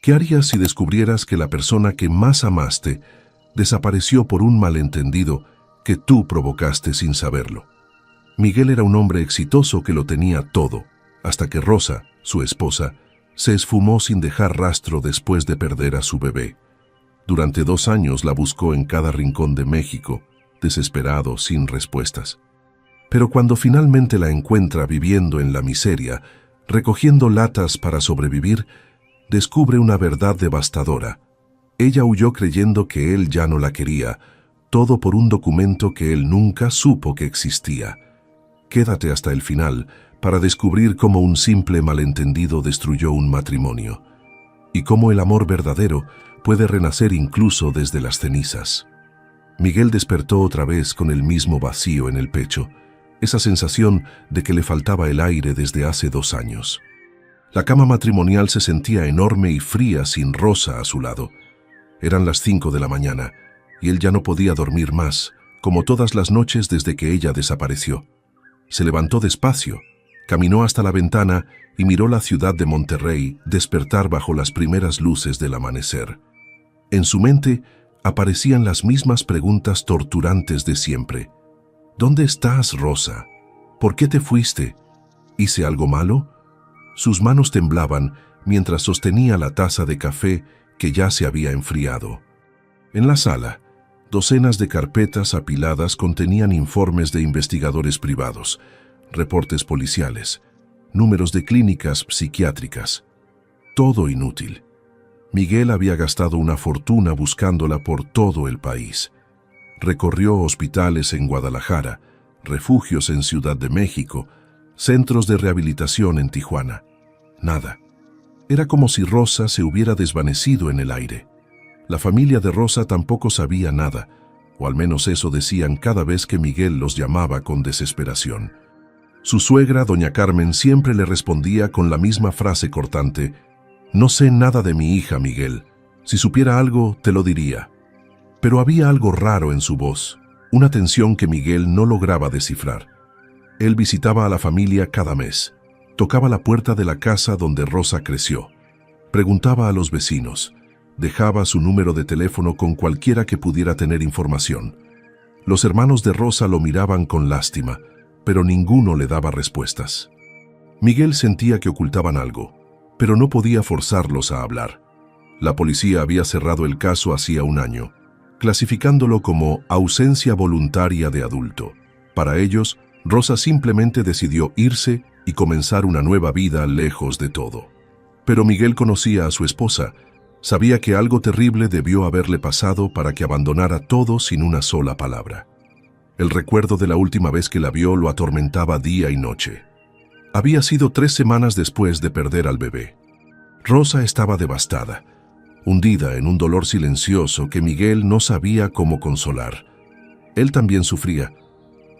¿Qué harías si descubrieras que la persona que más amaste desapareció por un malentendido que tú provocaste sin saberlo? Miguel era un hombre exitoso que lo tenía todo, hasta que Rosa, su esposa, se esfumó sin dejar rastro después de perder a su bebé. Durante 2 años la buscó en cada rincón de México, desesperado, sin respuestas. Pero cuando finalmente la encuentra viviendo en la miseria, recogiendo latas para sobrevivir, descubre una verdad devastadora. Ella huyó creyendo que él ya no la quería, todo por un documento que él nunca supo que existía. Quédate hasta el final para descubrir cómo un simple malentendido destruyó un matrimonio y cómo el amor verdadero puede renacer incluso desde las cenizas. Miguel despertó otra vez con el mismo vacío en el pecho, esa sensación de que le faltaba el aire desde hace 2 años. La cama matrimonial se sentía enorme y fría sin Rosa a su lado. Eran las 5 de la mañana y él ya no podía dormir más, como todas las noches desde que ella desapareció. Se levantó despacio, caminó hasta la ventana y miró la ciudad de Monterrey despertar bajo las primeras luces del amanecer. En su mente aparecían las mismas preguntas torturantes de siempre. ¿Dónde estás, Rosa? ¿Por qué te fuiste? ¿Hice algo malo? Sus manos temblaban mientras sostenía la taza de café que ya se había enfriado. En la sala, docenas de carpetas apiladas contenían informes de investigadores privados, reportes policiales, números de clínicas psiquiátricas. Todo inútil. Miguel había gastado una fortuna buscándola por todo el país. Recorrió hospitales en Guadalajara, refugios en Ciudad de México, centros de rehabilitación en Tijuana. Nada. Era como si Rosa se hubiera desvanecido en el aire. La familia de Rosa tampoco sabía nada, o al menos eso decían cada vez que Miguel los llamaba con desesperación. Su suegra, doña Carmen, siempre le respondía con la misma frase cortante: «No sé nada de mi hija, Miguel. Si supiera algo, te lo diría». Pero había algo raro en su voz, una tensión que Miguel no lograba descifrar. Él visitaba a la familia cada mes, tocaba la puerta de la casa donde Rosa creció, preguntaba a los vecinos, dejaba su número de teléfono con cualquiera que pudiera tener información. Los hermanos de Rosa lo miraban con lástima, pero ninguno le daba respuestas. Miguel sentía que ocultaban algo, pero no podía forzarlos a hablar. La policía había cerrado el caso hacía 1 año, clasificándolo como ausencia voluntaria de adulto. Para ellos, Rosa simplemente decidió irse y comenzar una nueva vida lejos de todo. Pero Miguel conocía a su esposa, sabía que algo terrible debió haberle pasado para que abandonara todo sin una sola palabra. El recuerdo de la última vez que la vio lo atormentaba día y noche. Había sido 3 semanas después de perder al bebé. Rosa estaba devastada, hundida en un dolor silencioso que Miguel no sabía cómo consolar. Él también sufría,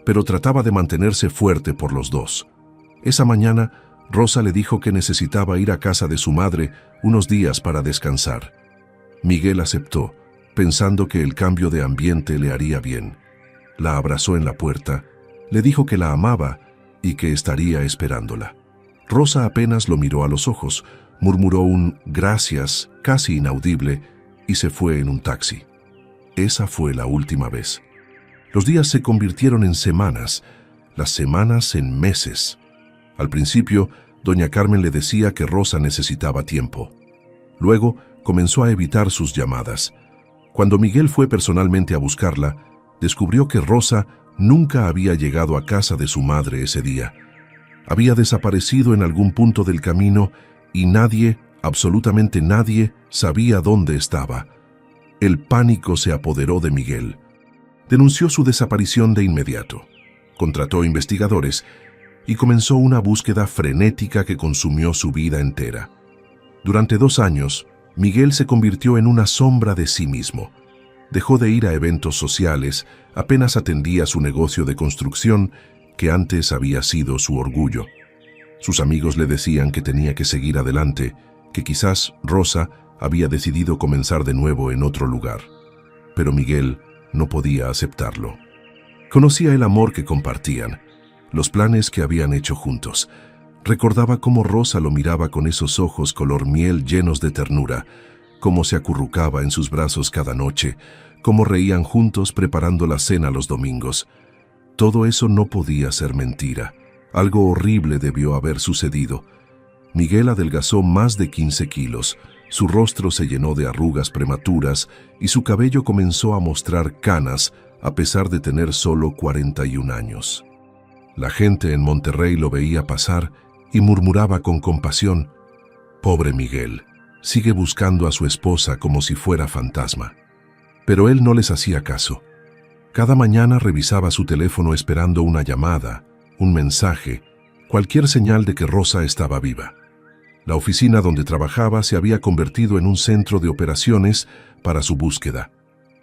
pero trataba de mantenerse fuerte por los dos. Esa mañana, Rosa le dijo que necesitaba ir a casa de su madre unos días para descansar. Miguel aceptó, pensando que el cambio de ambiente le haría bien. La abrazó en la puerta, le dijo que la amaba y que estaría esperándola. Rosa apenas lo miró a los ojos, murmuró un «gracias» casi inaudible y se fue en un taxi. Esa fue la última vez. Los días se convirtieron en semanas, las semanas en meses. Al principio, doña Carmen le decía que Rosa necesitaba tiempo. Luego, comenzó a evitar sus llamadas. Cuando Miguel fue personalmente a buscarla, descubrió que Rosa nunca había llegado a casa de su madre ese día. Había desaparecido en algún punto del camino y nadie, absolutamente nadie, sabía dónde estaba. El pánico se apoderó de Miguel. Denunció su desaparición de inmediato. Contrató investigadores y comenzó una búsqueda frenética que consumió su vida entera. Durante 2 años, Miguel se convirtió en una sombra de sí mismo. Dejó de ir a eventos sociales, apenas atendía su negocio de construcción, que antes había sido su orgullo. Sus amigos le decían que tenía que seguir adelante, que quizás Rosa había decidido comenzar de nuevo en otro lugar. Pero Miguel no podía aceptarlo. Conocía el amor que compartían, los planes que habían hecho juntos, Recordaba cómo Rosa lo miraba con esos ojos color miel llenos de ternura, cómo se acurrucaba en sus brazos cada noche, cómo reían juntos preparando la cena los domingos. Todo eso no podía ser mentira. Algo horrible debió haber sucedido. Miguel adelgazó más de 15 kilos, su rostro se llenó de arrugas prematuras y su cabello comenzó a mostrar canas a pesar de tener solo 41 años. La gente en Monterrey lo veía pasar y murmuraba con compasión: «Pobre Miguel, sigue buscando a su esposa como si fuera fantasma». Pero él no les hacía caso. Cada mañana revisaba su teléfono esperando una llamada, un mensaje, cualquier señal de que Rosa estaba viva. La oficina donde trabajaba se había convertido en un centro de operaciones para su búsqueda.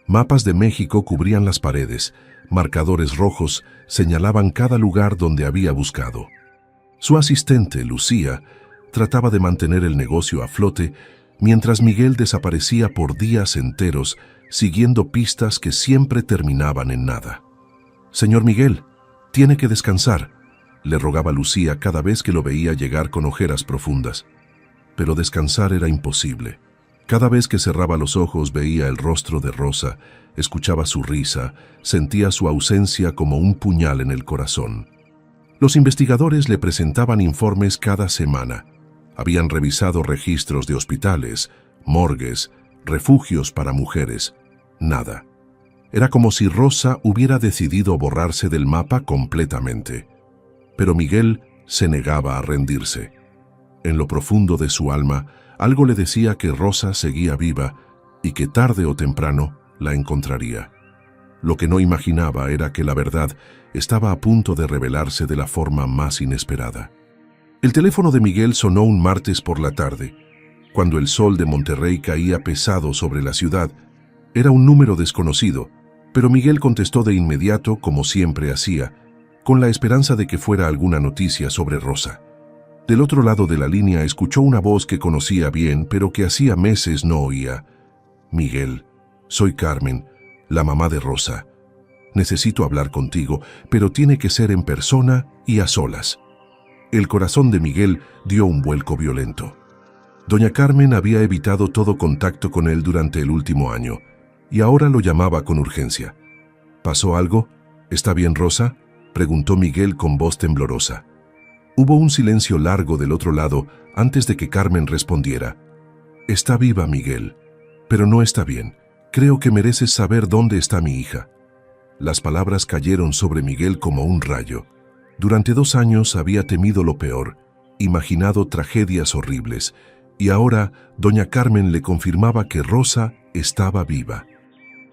Mapas de México cubrían las paredes, marcadores rojos señalaban cada lugar donde había buscado. Su asistente, Lucía, trataba de mantener el negocio a flote mientras Miguel desaparecía por días enteros siguiendo pistas que siempre terminaban en nada. «Señor Miguel, tiene que descansar», le rogaba Lucía cada vez que lo veía llegar con ojeras profundas. Pero descansar era imposible. Cada vez que cerraba los ojos veía el rostro de Rosa, escuchaba su risa, sentía su ausencia como un puñal en el corazón. Los investigadores le presentaban informes cada semana. Habían revisado registros de hospitales, morgues, refugios para mujeres. Nada. Era como si Rosa hubiera decidido borrarse del mapa completamente. Pero Miguel se negaba a rendirse. En lo profundo de su alma, algo le decía que Rosa seguía viva y que tarde o temprano la encontraría. Lo que no imaginaba era que la verdad estaba a punto de revelarse de la forma más inesperada. El teléfono de Miguel sonó un martes por la tarde. Cuando el sol de Monterrey caía pesado sobre la ciudad, era un número desconocido, pero Miguel contestó de inmediato, como siempre hacía, con la esperanza de que fuera alguna noticia sobre Rosa. Del otro lado de la línea escuchó una voz que conocía bien, pero que hacía meses no oía. «Miguel, soy Carmen, la mamá de Rosa. Necesito hablar contigo, pero tiene que ser en persona y a solas». El corazón de Miguel dio un vuelco violento. Doña Carmen había evitado todo contacto con él durante el último año, y ahora lo llamaba con urgencia. «¿Pasó algo? ¿Está bien Rosa?», preguntó Miguel con voz temblorosa. Hubo un silencio largo del otro lado antes de que Carmen respondiera. «Está viva, Miguel, pero no está bien. Creo que mereces saber dónde está mi hija». Las palabras cayeron sobre Miguel como un rayo. Durante 2 años había temido lo peor, imaginado tragedias horribles, y ahora doña Carmen le confirmaba que Rosa estaba viva.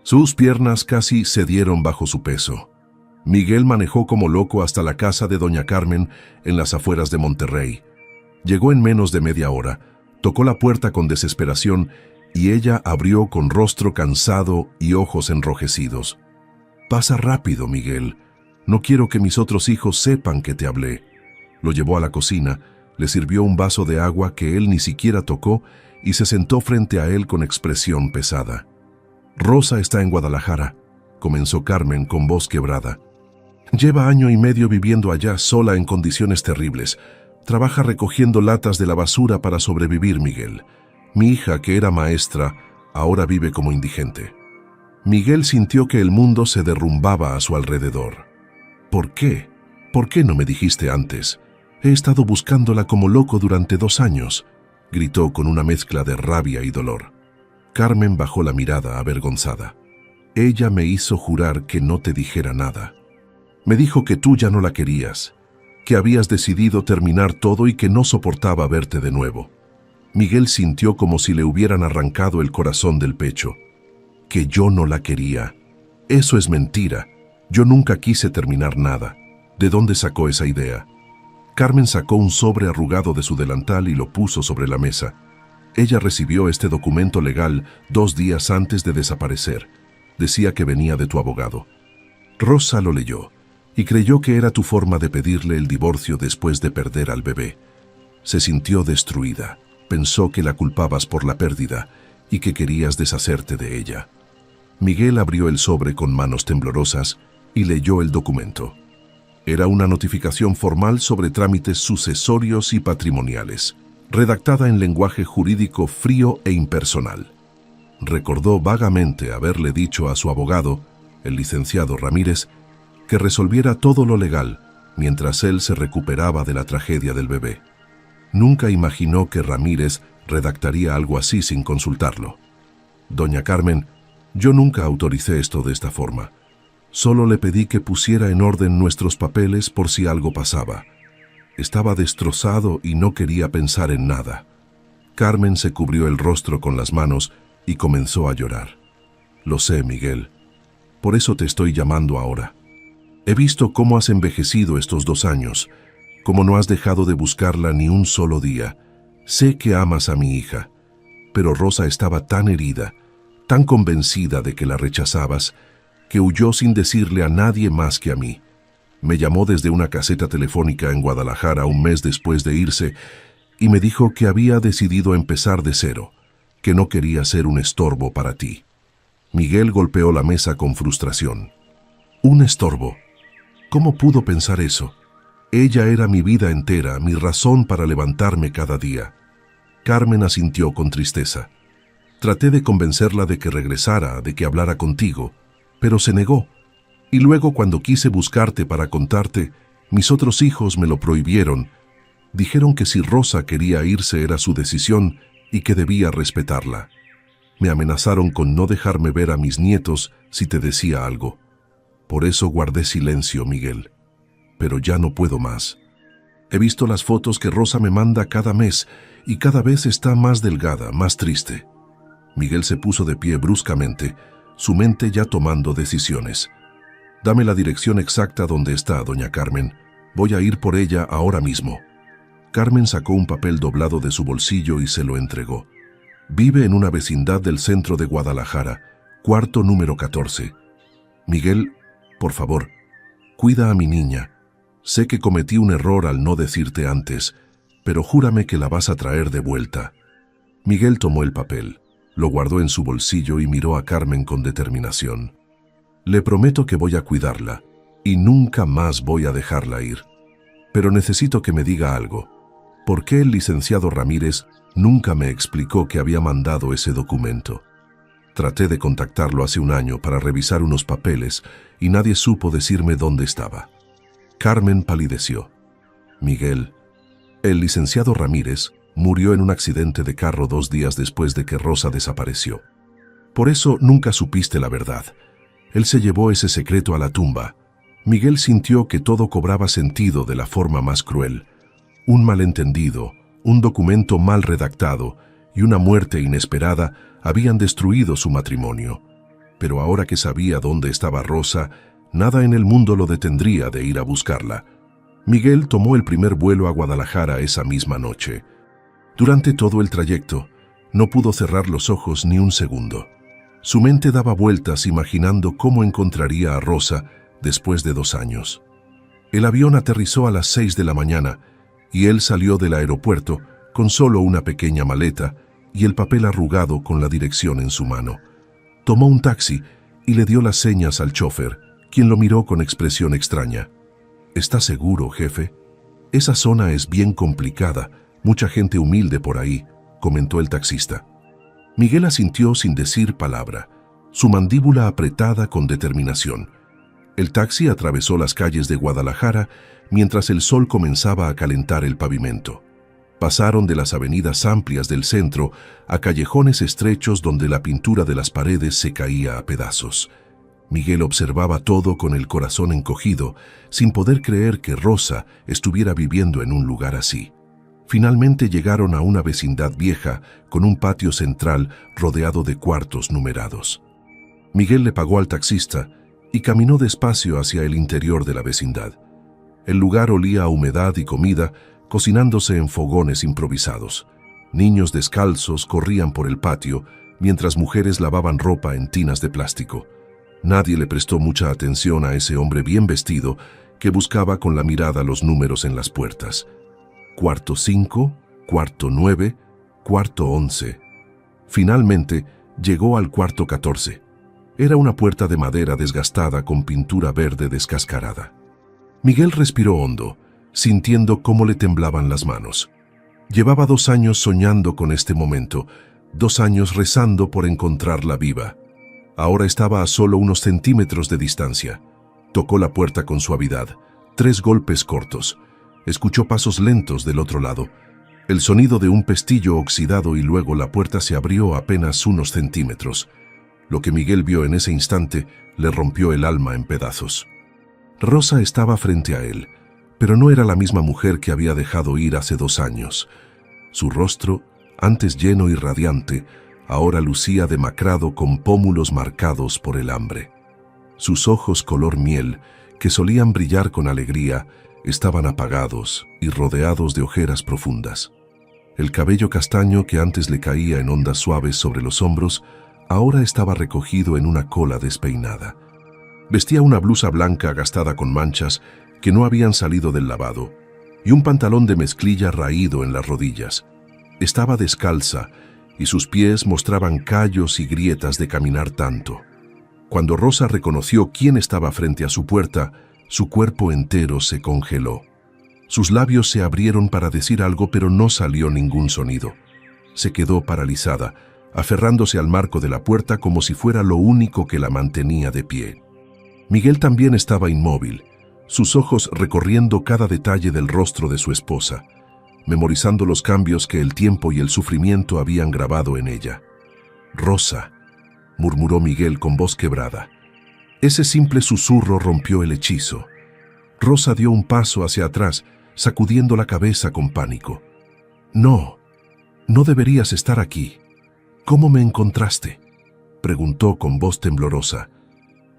Sus piernas casi cedieron bajo su peso. Miguel manejó como loco hasta la casa de doña Carmen en las afueras de Monterrey. Llegó en menos de media hora, tocó la puerta con desesperación y ella abrió con rostro cansado y ojos enrojecidos. «Pasa rápido, Miguel. No quiero que mis otros hijos sepan que te hablé». Lo llevó a la cocina, le sirvió un vaso de agua que él ni siquiera tocó y se sentó frente a él con expresión pesada. «Rosa está en Guadalajara», comenzó Carmen con voz quebrada. «Lleva 1 año y medio viviendo allá sola en condiciones terribles. Trabaja recogiendo latas de la basura para sobrevivir, Miguel. Mi hija, que era maestra, ahora vive como indigente». Miguel sintió que el mundo se derrumbaba a su alrededor. «¿Por qué? ¿Por qué no me dijiste antes? He estado buscándola como loco durante 2 años», gritó con una mezcla de rabia y dolor. Carmen bajó la mirada avergonzada. «Ella me hizo jurar que no te dijera nada. Me dijo que tú ya no la querías, que habías decidido terminar todo y que no soportaba verte de nuevo». Miguel sintió como si le hubieran arrancado el corazón del pecho. «Que yo no la quería. Eso es mentira. Yo nunca quise terminar nada. ¿De dónde sacó esa idea?». Carmen sacó un sobre arrugado de su delantal y lo puso sobre la mesa. Ella recibió este documento legal 2 días antes de desaparecer. Decía que venía de tu abogado. Rosa lo leyó y creyó que era tu forma de pedirle el divorcio después de perder al bebé. Se sintió destruida. Pensó que la culpabas por la pérdida y que querías deshacerte de ella. Miguel abrió el sobre con manos temblorosas y leyó el documento. Era una notificación formal sobre trámites sucesorios y patrimoniales, redactada en lenguaje jurídico frío e impersonal. Recordó vagamente haberle dicho a su abogado, el licenciado Ramírez, que resolviera todo lo legal mientras él se recuperaba de la tragedia del bebé. Nunca imaginó que Ramírez redactaría algo así sin consultarlo. Doña Carmen, yo nunca autoricé esto de esta forma. Solo le pedí que pusiera en orden nuestros papeles por si algo pasaba. Estaba destrozado y no quería pensar en nada. Carmen se cubrió el rostro con las manos y comenzó a llorar. Lo sé, Miguel. Por eso te estoy llamando ahora. He visto cómo has envejecido estos 2 años, cómo no has dejado de buscarla ni un solo día. Sé que amas a mi hija, pero Rosa estaba tan herida, tan convencida de que la rechazabas, que huyó sin decirle a nadie más que a mí. Me llamó desde una caseta telefónica en Guadalajara un mes después de irse y me dijo que había decidido empezar de cero, que no quería ser un estorbo para ti. Miguel golpeó la mesa con frustración. ¿Un estorbo? ¿Cómo pudo pensar eso? Ella era mi vida entera, mi razón para levantarme cada día. Carmen asintió con tristeza. Traté de convencerla de que regresara, de que hablara contigo, pero se negó. Y luego cuando quise buscarte para contarte, mis otros hijos me lo prohibieron. Dijeron que si Rosa quería irse era su decisión y que debía respetarla. Me amenazaron con no dejarme ver a mis nietos si te decía algo. Por eso guardé silencio, Miguel. Pero ya no puedo más. He visto las fotos que Rosa me manda cada mes y cada vez está más delgada, más triste. Miguel se puso de pie bruscamente, su mente ya tomando decisiones. Dame la dirección exacta donde está, doña Carmen. Voy a ir por ella ahora mismo. Carmen sacó un papel doblado de su bolsillo y se lo entregó. Vive en una vecindad del centro de Guadalajara, cuarto número 14. Miguel, por favor, cuida a mi niña. Sé que cometí un error al no decirte antes, pero júrame que la vas a traer de vuelta. Miguel tomó el papel, lo guardó en su bolsillo y miró a Carmen con determinación. Le prometo que voy a cuidarla y nunca más voy a dejarla ir. Pero necesito que me diga algo. ¿Por qué el licenciado Ramírez nunca me explicó que había mandado ese documento? Traté de contactarlo hace un año para revisar unos papeles y nadie supo decirme dónde estaba. Carmen palideció. Miguel, el licenciado Ramírez murió en un accidente de carro 2 días después de que Rosa desapareció. Por eso nunca supiste la verdad. Él se llevó ese secreto a la tumba. Miguel sintió que todo cobraba sentido de la forma más cruel. Un malentendido, un documento mal redactado y una muerte inesperada habían destruido su matrimonio. Pero ahora que sabía dónde estaba Rosa, nada en el mundo lo detendría de ir a buscarla. Miguel tomó el primer vuelo a Guadalajara esa misma noche. Durante todo el trayecto, no pudo cerrar los ojos ni un segundo. Su mente daba vueltas imaginando cómo encontraría a Rosa después de 2 años. El avión aterrizó a las 6 de la mañana y él salió del aeropuerto con solo una pequeña maleta y el papel arrugado con la dirección en su mano. Tomó un taxi y le dio las señas al chofer, quien lo miró con expresión extraña. ¿Estás seguro, jefe? Esa zona es bien complicada, mucha gente humilde por ahí, comentó el taxista. Miguel asintió sin decir palabra, su mandíbula apretada con determinación. El taxi atravesó las calles de Guadalajara mientras el sol comenzaba a calentar el pavimento. Pasaron de las avenidas amplias del centro a callejones estrechos donde la pintura de las paredes se caía a pedazos. Miguel observaba todo con el corazón encogido, sin poder creer que Rosa estuviera viviendo en un lugar así. Finalmente llegaron a una vecindad vieja con un patio central rodeado de cuartos numerados. Miguel le pagó al taxista y caminó despacio hacia el interior de la vecindad. El lugar olía a humedad y comida, cocinándose en fogones improvisados. Niños descalzos corrían por el patio, mientras mujeres lavaban ropa en tinas de plástico. Nadie le prestó mucha atención a ese hombre bien vestido que buscaba con la mirada los números en las puertas. Cuarto 5, cuarto 9, cuarto 11. Finalmente llegó al cuarto 14. Era una puerta de madera desgastada con pintura verde descascarada. Miguel respiró hondo, sintiendo cómo le temblaban las manos. Llevaba 2 años soñando con este momento, 2 años rezando por encontrarla viva. Ahora estaba a solo unos centímetros de distancia. Tocó la puerta con suavidad, 3 golpes cortos. Escuchó pasos lentos del otro lado, el sonido de un pestillo oxidado y luego la puerta se abrió apenas unos centímetros. Lo que Miguel vio en ese instante le rompió el alma en pedazos. Rosa estaba frente a él, pero no era la misma mujer que había dejado ir hace 2 años. Su rostro, antes lleno y radiante, ahora lucía demacrado con pómulos marcados por el hambre. Sus ojos color miel, que solían brillar con alegría, estaban apagados y rodeados de ojeras profundas. El cabello castaño que antes le caía en ondas suaves sobre los hombros, ahora estaba recogido en una cola despeinada. Vestía una blusa blanca gastada con manchas que no habían salido del lavado y un pantalón de mezclilla raído en las rodillas. Estaba descalza y sus pies mostraban callos y grietas de caminar tanto. Cuando Rosa reconoció quién estaba frente a su puerta, su cuerpo entero se congeló. Sus labios se abrieron para decir algo, pero no salió ningún sonido. Se quedó paralizada, aferrándose al marco de la puerta como si fuera lo único que la mantenía de pie. Miguel también estaba inmóvil, sus ojos recorriendo cada detalle del rostro de su esposa, memorizando los cambios que el tiempo y el sufrimiento habían grabado en ella. «Rosa», murmuró Miguel con voz quebrada. Ese simple susurro rompió el hechizo. Rosa dio un paso hacia atrás, sacudiendo la cabeza con pánico. «No, no deberías estar aquí. ¿Cómo me encontraste?», preguntó con voz temblorosa.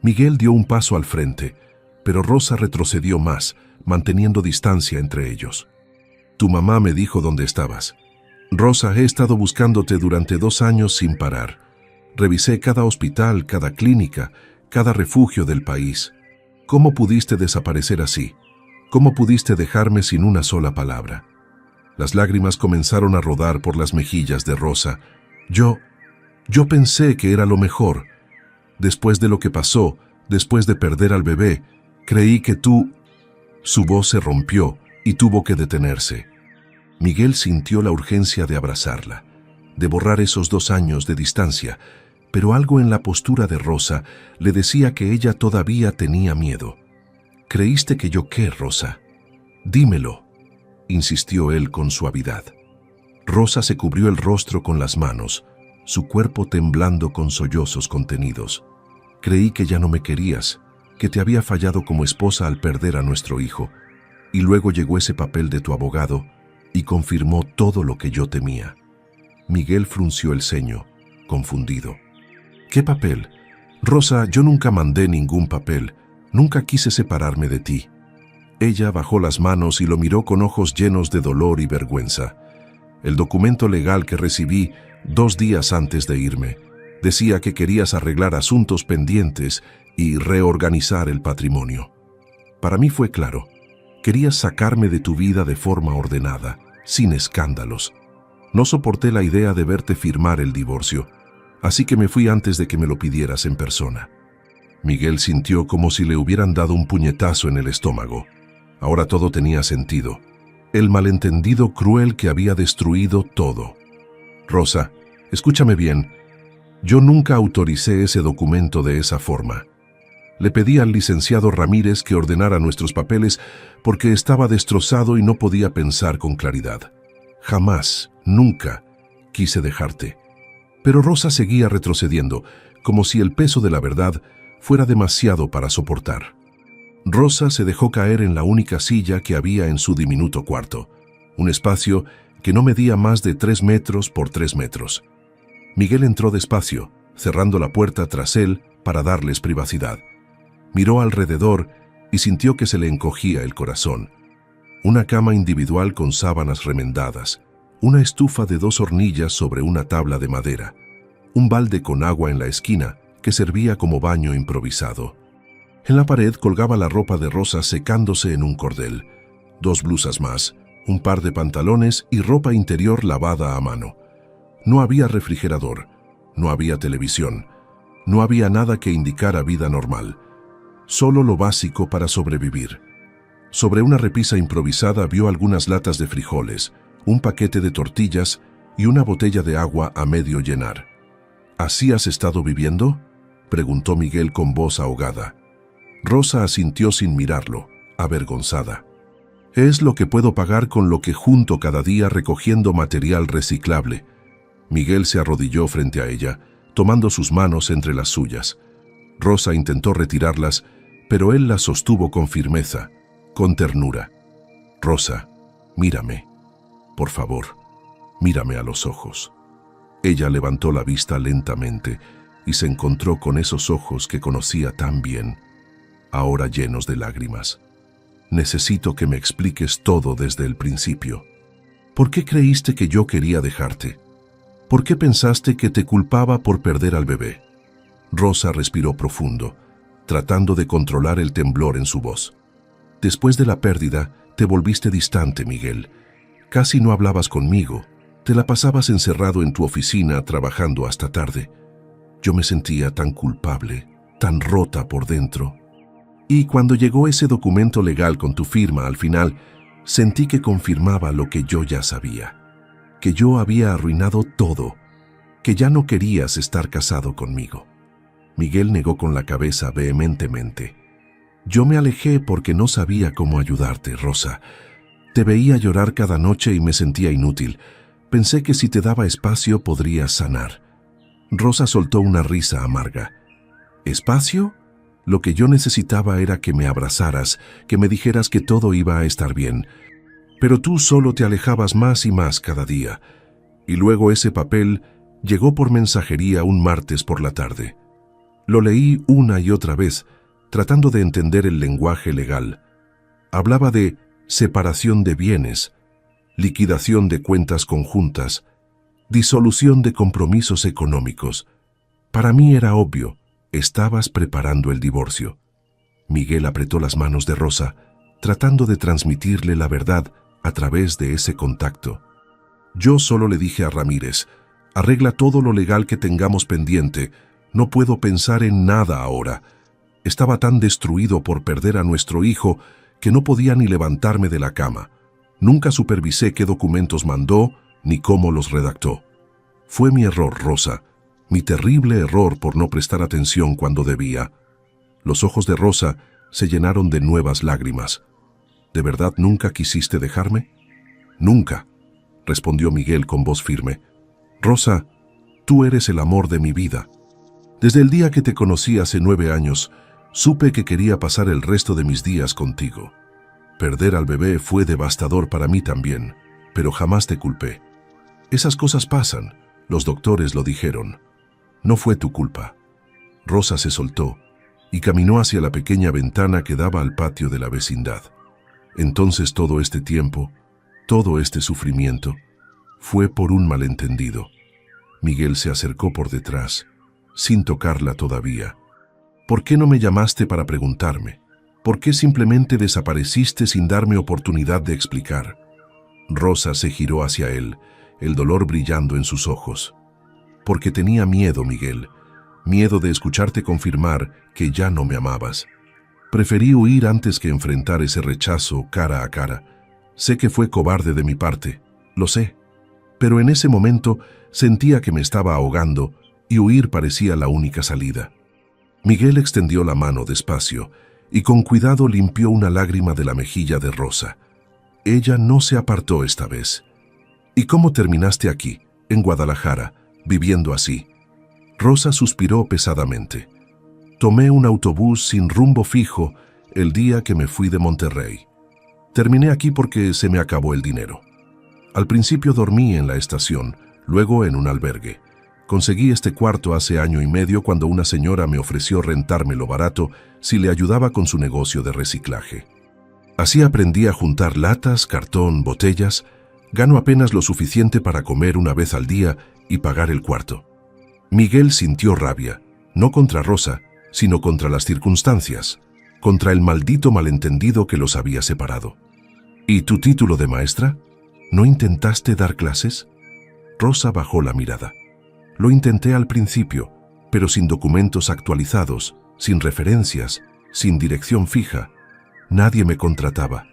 Miguel dio un paso al frente, pero Rosa retrocedió más, manteniendo distancia entre ellos. «Tu mamá me dijo dónde estabas. Rosa, he estado buscándote durante 2 años sin parar. Revisé cada hospital, cada clínica, cada refugio del país. ¿Cómo pudiste desaparecer así? ¿Cómo pudiste dejarme sin una sola palabra?». Las lágrimas comenzaron a rodar por las mejillas de Rosa. Yo pensé que era lo mejor. Después de lo que pasó, después de perder al bebé, creí que tú...». Su voz se rompió y tuvo que detenerse. Miguel sintió la urgencia de abrazarla, de borrar esos 2 años de distancia, pero algo en la postura de Rosa le decía que ella todavía tenía miedo. «¿Creíste que yo qué, Rosa? Dímelo», insistió él con suavidad. Rosa se cubrió el rostro con las manos, su cuerpo temblando con sollozos contenidos. «Creí que ya no me querías, que te había fallado como esposa al perder a nuestro hijo, y luego llegó ese papel de tu abogado y confirmó todo lo que yo temía». Miguel frunció el ceño, confundido. «¿Qué papel? Rosa, yo nunca mandé ningún papel, nunca quise separarme de ti». Ella bajó las manos y lo miró con ojos llenos de dolor y vergüenza. «El documento legal que recibí 2 días antes de irme decía que querías arreglar asuntos pendientes y reorganizar el patrimonio. Para mí fue claro, querías sacarme de tu vida de forma ordenada, sin escándalos. No soporté la idea de verte firmar el divorcio, así que me fui antes de que me lo pidieras en persona». Miguel sintió como si le hubieran dado un puñetazo en el estómago. Ahora todo tenía sentido. El malentendido cruel que había destruido todo. «Rosa, escúchame bien. Yo nunca autoricé ese documento de esa forma. Le pedí al licenciado Ramírez que ordenara nuestros papeles porque estaba destrozado y no podía pensar con claridad. Jamás, nunca, quise dejarte». Pero Rosa seguía retrocediendo, como si el peso de la verdad fuera demasiado para soportar. Rosa se dejó caer en la única silla que había en su diminuto cuarto, un espacio que no medía más de 3 metros por 3 metros. Miguel entró despacio, cerrando la puerta tras él para darles privacidad. Miró alrededor y sintió que se le encogía el corazón. Una cama individual con sábanas remendadas, una estufa de 2 hornillas sobre una tabla de madera, un balde con agua en la esquina que servía como baño improvisado. En la pared colgaba la ropa de Rosa secándose en un cordel, 2 blusas más, un par de pantalones y ropa interior lavada a mano. No había refrigerador, no había televisión, no había nada que indicara vida normal, solo lo básico para sobrevivir. Sobre una repisa improvisada vio algunas latas de frijoles, un paquete de tortillas y una botella de agua a medio llenar. ¿Así has estado viviendo?, preguntó Miguel con voz ahogada. Rosa asintió sin mirarlo, avergonzada. Es lo que puedo pagar con lo que junto cada día recogiendo material reciclable. Miguel se arrodilló frente a ella, tomando sus manos entre las suyas. Rosa intentó retirarlas, pero él las sostuvo con firmeza, con ternura. Rosa, mírame. Por favor, mírame a los ojos. Ella levantó la vista lentamente y se encontró con esos ojos que conocía tan bien, ahora llenos de lágrimas. Necesito que me expliques todo desde el principio. ¿Por qué creíste que yo quería dejarte? ¿Por qué pensaste que te culpaba por perder al bebé? Rosa respiró profundo, tratando de controlar el temblor en su voz. Después de la pérdida, te volviste distante, Miguel. Casi no hablabas conmigo. Te la pasabas encerrado en tu oficina trabajando hasta tarde. Yo me sentía tan culpable, tan rota por dentro. Y cuando llegó ese documento legal con tu firma al final, sentí que confirmaba lo que yo ya sabía. Que yo había arruinado todo, que ya no querías estar casado conmigo. Miguel negó con la cabeza vehementemente. Yo me alejé porque no sabía cómo ayudarte, Rosa. Te veía llorar cada noche y me sentía inútil. Pensé que si te daba espacio podrías sanar. Rosa soltó una risa amarga. ¿Espacio? Lo que yo necesitaba era que me abrazaras, que me dijeras que todo iba a estar bien. Pero tú solo te alejabas más y más cada día. Y luego ese papel llegó por mensajería un martes por la tarde. Lo leí una y otra vez, tratando de entender el lenguaje legal. Hablaba de separación de bienes, liquidación de cuentas conjuntas, disolución de compromisos económicos. Para mí era obvio, estabas preparando el divorcio. Miguel apretó las manos de Rosa, tratando de transmitirle la verdad a través de ese contacto. Yo solo le dije a Ramírez, arregla todo lo legal que tengamos pendiente, no puedo pensar en nada ahora. Estaba tan destruido por perder a nuestro hijo que no podía ni levantarme de la cama. Nunca supervisé qué documentos mandó ni cómo los redactó. Fue mi error, Rosa, mi terrible error por no prestar atención cuando debía. Los ojos de Rosa se llenaron de nuevas lágrimas. ¿De verdad nunca quisiste dejarme? Nunca, respondió Miguel con voz firme. Rosa, tú eres el amor de mi vida. Desde el día que te conocí hace 9 años, supe que quería pasar el resto de mis días contigo. Perder al bebé fue devastador para mí también, pero jamás te culpé. Esas cosas pasan, los doctores lo dijeron. No fue tu culpa. Rosa se soltó y caminó hacia la pequeña ventana que daba al patio de la vecindad. Entonces todo este tiempo, todo este sufrimiento, fue por un malentendido. Miguel se acercó por detrás, sin tocarla todavía. ¿Por qué no me llamaste para preguntarme? ¿Por qué simplemente desapareciste sin darme oportunidad de explicar? Rosa se giró hacia él, el dolor brillando en sus ojos. Porque tenía miedo, Miguel, miedo de escucharte confirmar que ya no me amabas. Preferí huir antes que enfrentar ese rechazo cara a cara. Sé que fue cobarde de mi parte, lo sé, pero en ese momento sentía que me estaba ahogando y huir parecía la única salida. Miguel extendió la mano despacio y con cuidado limpió una lágrima de la mejilla de Rosa. Ella no se apartó esta vez. ¿Y cómo terminaste aquí, en Guadalajara, viviendo así? Rosa suspiró pesadamente. Tomé un autobús sin rumbo fijo el día que me fui de Monterrey. Terminé aquí porque se me acabó el dinero. Al principio dormí en la estación, luego en un albergue. Conseguí este cuarto hace 1 año y medio cuando una señora me ofreció rentármelo barato si le ayudaba con su negocio de reciclaje. Así aprendí a juntar latas, cartón, botellas. Gano apenas lo suficiente para comer una vez al día y pagar el cuarto. Miguel sintió rabia, no contra Rosa, sino contra las circunstancias, contra el maldito malentendido que los había separado. ¿Y tu título de maestra? ¿No intentaste dar clases? Rosa bajó la mirada. Lo intenté al principio, pero sin documentos actualizados, sin referencias, sin dirección fija. Nadie me contrataba,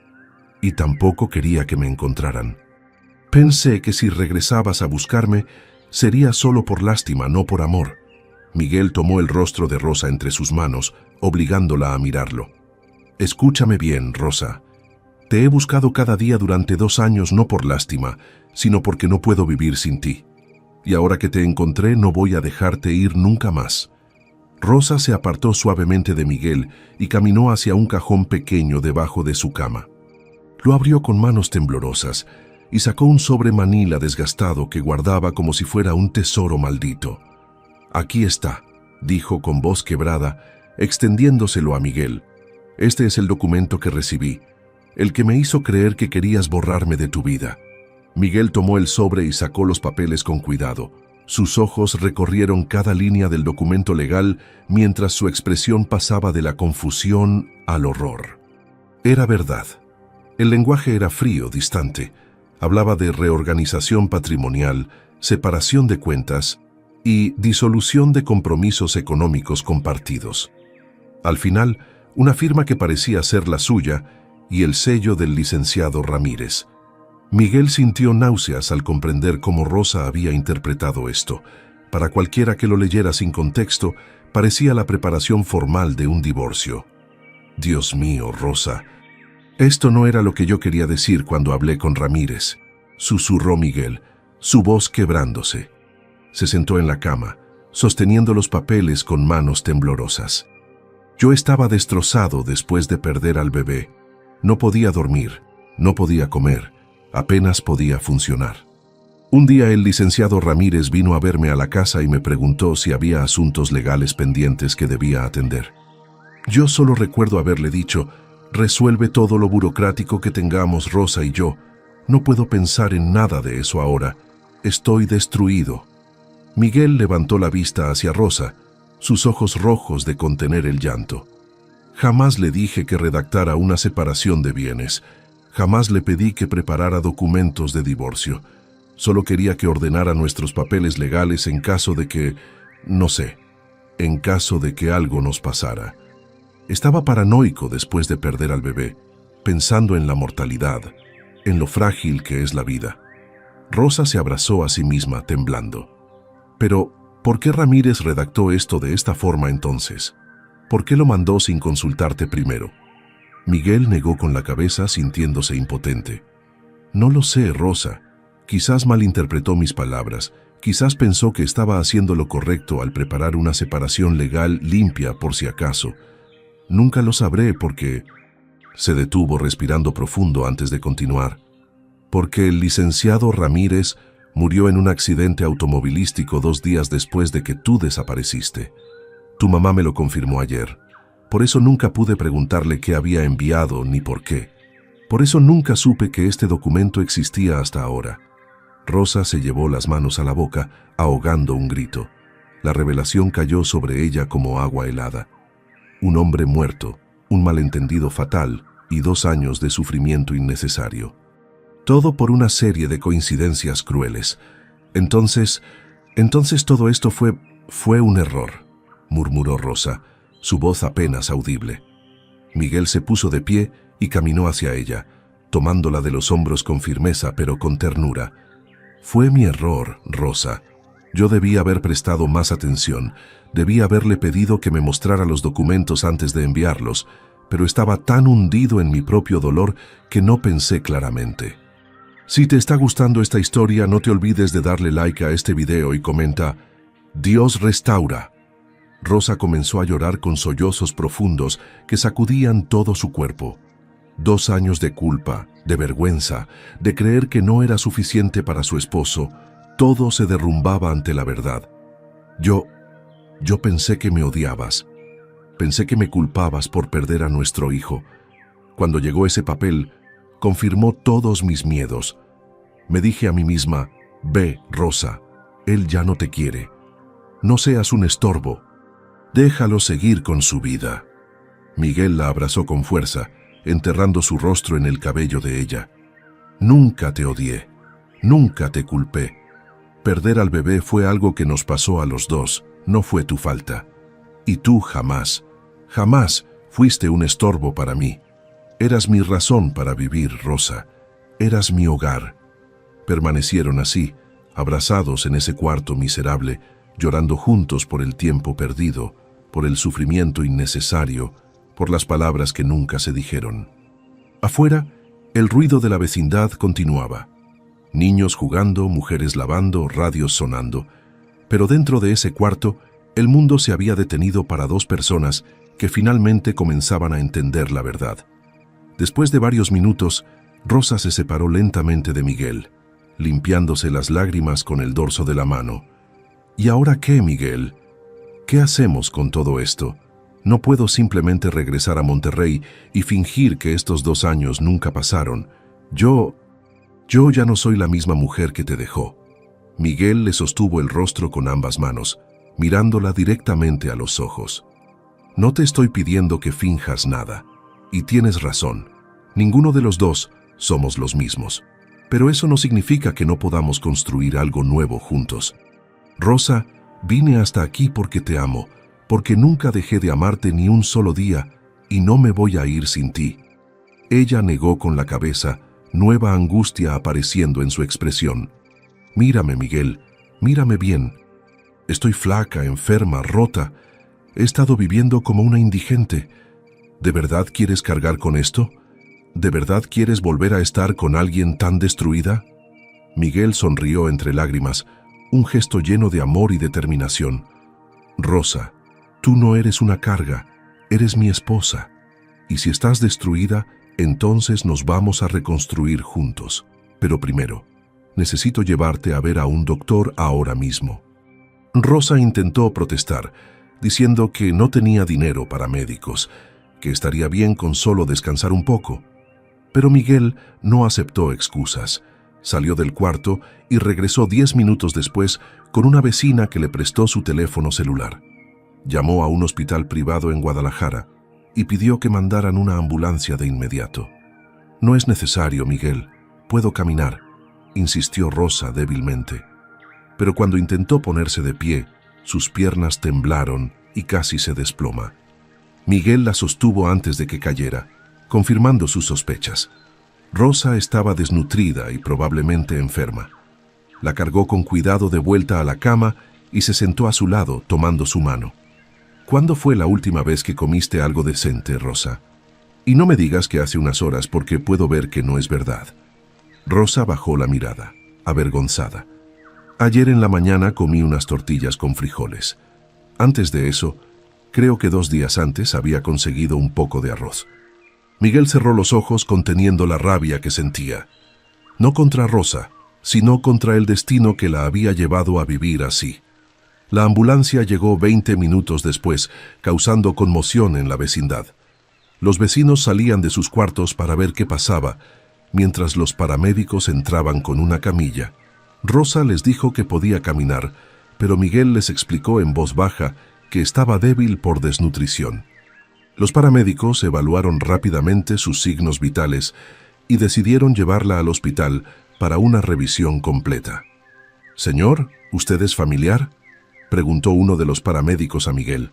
y tampoco quería que me encontraran. Pensé que si regresabas a buscarme, sería solo por lástima, no por amor. Miguel tomó el rostro de Rosa entre sus manos, obligándola a mirarlo. Escúchame bien, Rosa. Te he buscado cada día durante 2 años no por lástima, sino porque no puedo vivir sin ti. Y ahora que te encontré no voy a dejarte ir nunca más. Rosa se apartó suavemente de Miguel y caminó hacia un cajón pequeño debajo de su cama. Lo abrió con manos temblorosas y sacó un sobre manila desgastado que guardaba como si fuera un tesoro maldito. Aquí está, dijo con voz quebrada, extendiéndoselo a Miguel. Este es el documento que recibí, el que me hizo creer que querías borrarme de tu vida. Miguel tomó el sobre y sacó los papeles con cuidado. Sus ojos recorrieron cada línea del documento legal mientras su expresión pasaba de la confusión al horror. Era verdad. El lenguaje era frío, distante. Hablaba de reorganización patrimonial, separación de cuentas y disolución de compromisos económicos compartidos. Al final, una firma que parecía ser la suya y el sello del licenciado Ramírez. Miguel sintió náuseas al comprender cómo Rosa había interpretado esto. Para cualquiera que lo leyera sin contexto, parecía la preparación formal de un divorcio. Dios mío, Rosa. Esto no era lo que yo quería decir cuando hablé con Ramírez, susurró Miguel, su voz quebrándose. Se sentó en la cama, sosteniendo los papeles con manos temblorosas. Yo estaba destrozado después de perder al bebé. No podía dormir, no podía comer. Apenas podía funcionar. Un día el licenciado Ramírez vino a verme a la casa y me preguntó si había asuntos legales pendientes que debía atender. Yo solo recuerdo haberle dicho, resuelve todo lo burocrático que tengamos Rosa y yo. No puedo pensar en nada de eso ahora. Estoy destruido. Miguel levantó la vista hacia Rosa, sus ojos rojos de contener el llanto. Jamás le dije que redactara una separación de bienes. Jamás le pedí que preparara documentos de divorcio. Solo quería que ordenara nuestros papeles legales en caso de que, no sé, en caso de que algo nos pasara. Estaba paranoico después de perder al bebé, pensando en la mortalidad, en lo frágil que es la vida. Rosa se abrazó a sí misma, temblando. Pero, ¿por qué Ramírez redactó esto de esta forma entonces? ¿Por qué lo mandó sin consultarte primero? Miguel negó con la cabeza, sintiéndose impotente. No lo sé, Rosa. Quizás malinterpretó mis palabras. Quizás pensó que estaba haciendo lo correcto al preparar una separación legal limpia por si acaso. Nunca lo sabré porque... Se detuvo respirando profundo antes de continuar. Porque el licenciado Ramírez murió en un accidente automovilístico 2 días después de que tú desapareciste. Tu mamá me lo confirmó ayer. Por eso nunca pude preguntarle qué había enviado ni por qué. Por eso nunca supe que este documento existía hasta ahora. Rosa se llevó las manos a la boca, ahogando un grito. La revelación cayó sobre ella como agua helada. Un hombre muerto, un malentendido fatal y 2 años de sufrimiento innecesario. Todo por una serie de coincidencias crueles. Entonces todo esto fue un error, murmuró Rosa, su voz apenas audible. Miguel se puso de pie y caminó hacia ella, tomándola de los hombros con firmeza pero con ternura. Fue mi error, Rosa. Yo debía haber prestado más atención, debía haberle pedido que me mostrara los documentos antes de enviarlos, pero estaba tan hundido en mi propio dolor que no pensé claramente. Si te está gustando esta historia, no te olvides de darle like a este video y comenta, Dios restaura. Rosa comenzó a llorar con sollozos profundos que sacudían todo su cuerpo. 2 años de culpa, de vergüenza, de creer que no era suficiente para su esposo, todo se derrumbaba ante la verdad. Yo pensé que me odiabas. Pensé que me culpabas por perder a nuestro hijo. Cuando llegó ese papel, confirmó todos mis miedos. Me dije a mí misma, ve, Rosa, él ya no te quiere. No seas un estorbo. Déjalo seguir con su vida. Miguel la abrazó con fuerza, enterrando su rostro en el cabello de ella. Nunca te odié, nunca te culpé. Perder al bebé fue algo que nos pasó a los dos, no fue tu falta. Y tú jamás fuiste un estorbo para mí. Eras mi razón para vivir, Rosa. Eras mi hogar. Permanecieron así, abrazados en ese cuarto miserable, llorando juntos por el tiempo perdido, por el sufrimiento innecesario, por las palabras que nunca se dijeron. Afuera, el ruido de la vecindad continuaba. Niños jugando, mujeres lavando, radios sonando. Pero dentro de ese cuarto, el mundo se había detenido para dos personas que finalmente comenzaban a entender la verdad. Después de varios minutos, Rosa se separó lentamente de Miguel, limpiándose las lágrimas con el dorso de la mano. ¿Y ahora qué, Miguel? ¿Qué hacemos con todo esto? No puedo simplemente regresar a Monterrey y fingir que estos 2 años nunca pasaron. Yo ya no soy la misma mujer que te dejó. Miguel le sostuvo el rostro con ambas manos, mirándola directamente a los ojos. No te estoy pidiendo que finjas nada. Y tienes razón. Ninguno de los dos somos los mismos. Pero eso no significa que no podamos construir algo nuevo juntos. Rosa, vine hasta aquí porque te amo, porque nunca dejé de amarte ni un solo día, y no me voy a ir sin ti. Ella negó con la cabeza, nueva angustia apareciendo en su expresión. Mírame, Miguel, mírame bien. Estoy flaca, enferma, rota. He estado viviendo como una indigente. ¿De verdad quieres cargar con esto? ¿De verdad quieres volver a estar con alguien tan destruida? Miguel sonrió entre lágrimas, un gesto lleno de amor y determinación. Rosa, tú no eres una carga, eres mi esposa. Y si estás destruida, entonces nos vamos a reconstruir juntos. Pero primero, necesito llevarte a ver a un doctor ahora mismo. Rosa intentó protestar, diciendo que no tenía dinero para médicos, que estaría bien con solo descansar un poco. Pero Miguel no aceptó excusas. Salió del cuarto y regresó 10 minutos después con una vecina que le prestó su teléfono celular. Llamó a un hospital privado en Guadalajara y pidió que mandaran una ambulancia de inmediato. No es necesario, Miguel. Puedo caminar, insistió Rosa débilmente. Pero cuando intentó ponerse de pie, sus piernas temblaron y casi se desploma. Miguel la sostuvo antes de que cayera, confirmando sus sospechas. Rosa estaba desnutrida y probablemente enferma. La cargó con cuidado de vuelta a la cama y se sentó a su lado, tomando su mano. ¿Cuándo fue la última vez que comiste algo decente, Rosa? Y no me digas que hace unas horas porque puedo ver que no es verdad. Rosa bajó la mirada, avergonzada. Ayer en la mañana comí unas tortillas con frijoles. Antes de eso, creo que 2 días antes había conseguido un poco de arroz. Miguel cerró los ojos conteniendo la rabia que sentía. No contra Rosa, sino contra el destino que la había llevado a vivir así. La ambulancia llegó 20 minutos después, causando conmoción en la vecindad. Los vecinos salían de sus cuartos para ver qué pasaba, mientras los paramédicos entraban con una camilla. Rosa les dijo que podía caminar, pero Miguel les explicó en voz baja que estaba débil por desnutrición. Los paramédicos evaluaron rápidamente sus signos vitales y decidieron llevarla al hospital para una revisión completa. «Señor, ¿usted es familiar?», preguntó uno de los paramédicos a Miguel.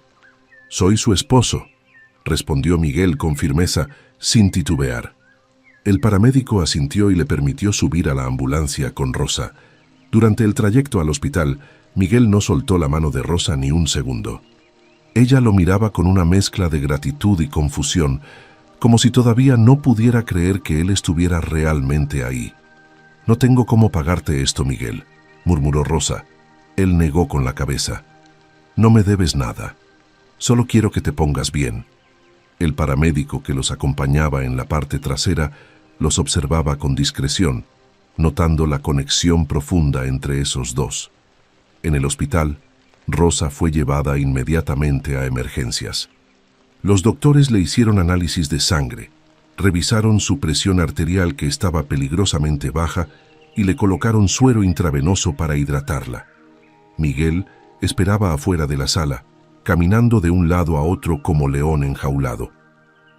«Soy su esposo», respondió Miguel con firmeza, sin titubear. El paramédico asintió y le permitió subir a la ambulancia con Rosa. Durante el trayecto al hospital, Miguel no soltó la mano de Rosa ni un segundo. Ella lo miraba con una mezcla de gratitud y confusión, como si todavía no pudiera creer que él estuviera realmente ahí. «No tengo cómo pagarte esto, Miguel», murmuró Rosa. Él negó con la cabeza. «No me debes nada. Solo quiero que te pongas bien». El paramédico que los acompañaba en la parte trasera los observaba con discreción, notando la conexión profunda entre esos dos. En el hospital, Rosa fue llevada inmediatamente a emergencias. Los doctores le hicieron análisis de sangre, revisaron su presión arterial que estaba peligrosamente baja y le colocaron suero intravenoso para hidratarla. Miguel esperaba afuera de la sala, caminando de un lado a otro como león enjaulado.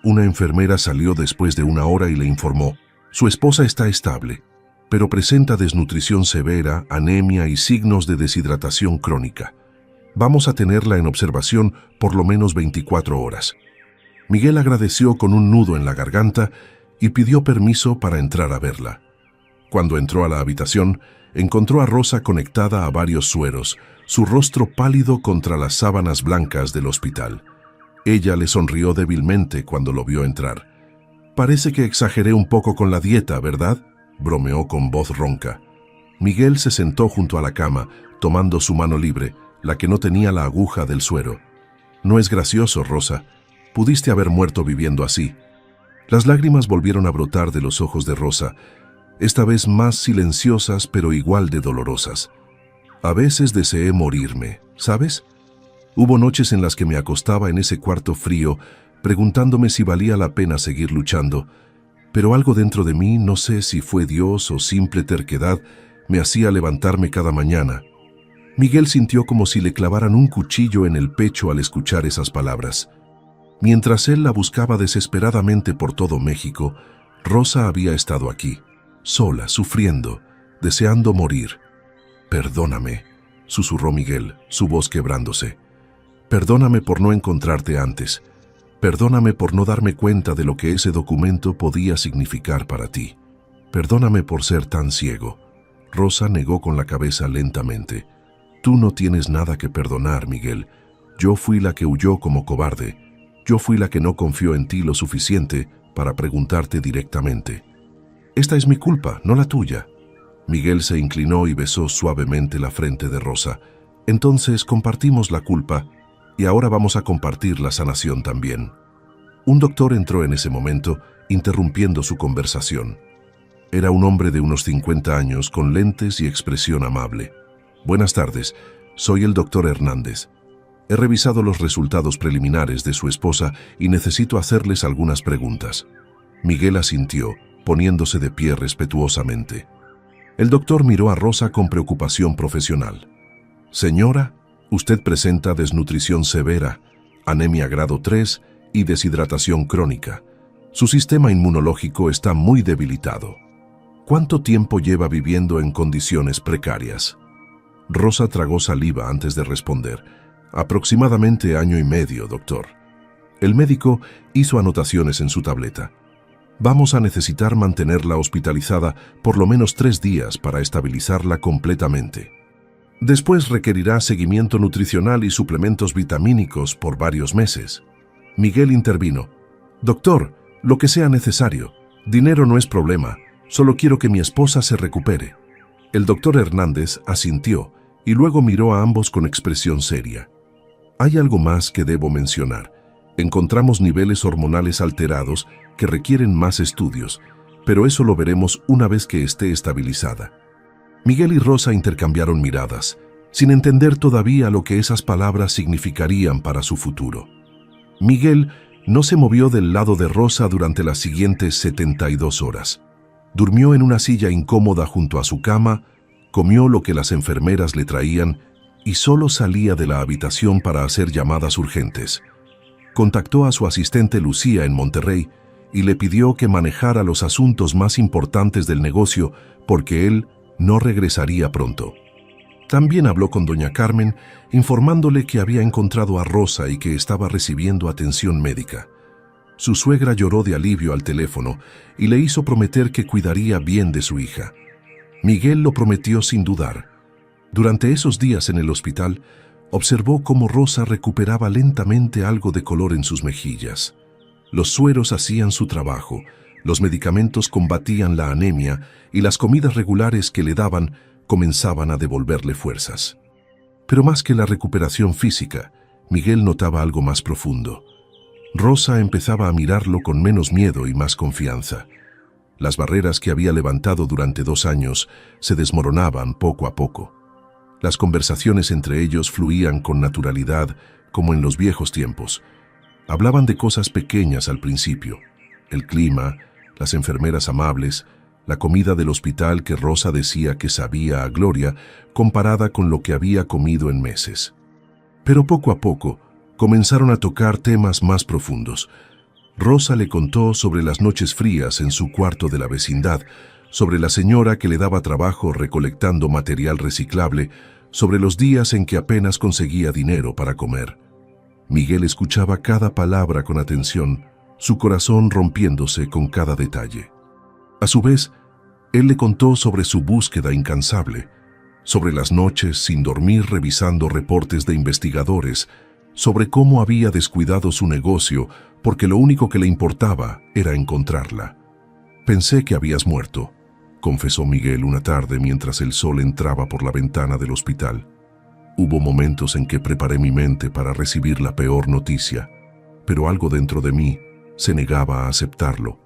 Una enfermera salió después de 1 hora y le informó: «Su esposa está estable, pero presenta desnutrición severa, anemia y signos de deshidratación crónica. Vamos a tenerla en observación por lo menos 24 horas». Miguel agradeció con un nudo en la garganta y pidió permiso para entrar a verla. Cuando entró a la habitación, encontró a Rosa conectada a varios sueros, su rostro pálido contra las sábanas blancas del hospital. Ella le sonrió débilmente cuando lo vio entrar. «Parece que exageré un poco con la dieta, ¿verdad?», bromeó con voz ronca. Miguel se sentó junto a la cama, tomando su mano libre, la que no tenía la aguja del suero. «No es gracioso, Rosa. Pudiste haber muerto viviendo así». Las lágrimas volvieron a brotar de los ojos de Rosa, esta vez más silenciosas pero igual de dolorosas. «A veces deseé morirme, ¿sabes? Hubo noches en las que me acostaba en ese cuarto frío, preguntándome si valía la pena seguir luchando, pero algo dentro de mí, no sé si fue Dios o simple terquedad, me hacía levantarme cada mañana». Miguel sintió como si le clavaran un cuchillo en el pecho al escuchar esas palabras. Mientras él la buscaba desesperadamente por todo México, Rosa había estado aquí, sola, sufriendo, deseando morir. «Perdóname», susurró Miguel, su voz quebrándose. «Perdóname por no encontrarte antes. Perdóname por no darme cuenta de lo que ese documento podía significar para ti. Perdóname por ser tan ciego». Rosa negó con la cabeza lentamente. «Tú no tienes nada que perdonar, Miguel. Yo fui la que huyó como cobarde. Yo fui la que no confió en ti lo suficiente para preguntarte directamente. Esta es mi culpa, no la tuya». Miguel se inclinó y besó suavemente la frente de Rosa. «Entonces compartimos la culpa y ahora vamos a compartir la sanación también». Un doctor entró en ese momento, interrumpiendo su conversación. Era un hombre de unos 50 años, con lentes y expresión amable. «Buenas tardes, soy el doctor Hernández. He revisado los resultados preliminares de su esposa y necesito hacerles algunas preguntas». Miguel asintió, poniéndose de pie respetuosamente. El doctor miró a Rosa con preocupación profesional. «Señora, usted presenta desnutrición severa, anemia grado 3 y deshidratación crónica. Su sistema inmunológico está muy debilitado. ¿Cuánto tiempo lleva viviendo en condiciones precarias?». Rosa tragó saliva antes de responder. «Aproximadamente 1 año y medio, doctor». El médico hizo anotaciones en su tableta. «Vamos a necesitar mantenerla hospitalizada por lo menos 3 días para estabilizarla completamente. Después requerirá seguimiento nutricional y suplementos vitamínicos por varios meses». Miguel intervino. «Doctor, lo que sea necesario. Dinero no es problema. Solo quiero que mi esposa se recupere». El doctor Hernández asintió y luego miró a ambos con expresión seria. «Hay algo más que debo mencionar. Encontramos niveles hormonales alterados que requieren más estudios, pero eso lo veremos una vez que esté estabilizada». Miguel y Rosa intercambiaron miradas, sin entender todavía lo que esas palabras significarían para su futuro. Miguel no se movió del lado de Rosa durante las siguientes 72 horas. Durmió en una silla incómoda junto a su cama, comió lo que las enfermeras le traían y solo salía de la habitación para hacer llamadas urgentes. Contactó a su asistente Lucía en Monterrey y le pidió que manejara los asuntos más importantes del negocio porque él no regresaría pronto. También habló con doña Carmen, informándole que había encontrado a Rosa y que estaba recibiendo atención médica. Su suegra lloró de alivio al teléfono y le hizo prometer que cuidaría bien de su hija. Miguel lo prometió sin dudar. Durante esos días en el hospital, observó cómo Rosa recuperaba lentamente algo de color en sus mejillas. Los sueros hacían su trabajo, los medicamentos combatían la anemia y las comidas regulares que le daban comenzaban a devolverle fuerzas. Pero más que la recuperación física, Miguel notaba algo más profundo. Rosa empezaba a mirarlo con menos miedo y más confianza. Las barreras que había levantado durante 2 años se desmoronaban poco a poco. Las conversaciones entre ellos fluían con naturalidad, como en los viejos tiempos. Hablaban de cosas pequeñas al principio: el clima, las enfermeras amables, la comida del hospital que Rosa decía que sabía a gloria comparada con lo que había comido en meses. Pero poco a poco comenzaron a tocar temas más profundos. Rosa le contó sobre las noches frías en su cuarto de la vecindad, sobre la señora que le daba trabajo recolectando material reciclable, sobre los días en que apenas conseguía dinero para comer. Miguel escuchaba cada palabra con atención, su corazón rompiéndose con cada detalle. A su vez, él le contó sobre su búsqueda incansable, sobre las noches sin dormir revisando reportes de investigadores, sobre cómo había descuidado su negocio porque lo único que le importaba era encontrarla. «Pensé que habías muerto», confesó Miguel una tarde mientras el sol entraba por la ventana del hospital. «Hubo momentos en que preparé mi mente para recibir la peor noticia, pero algo dentro de mí se negaba a aceptarlo.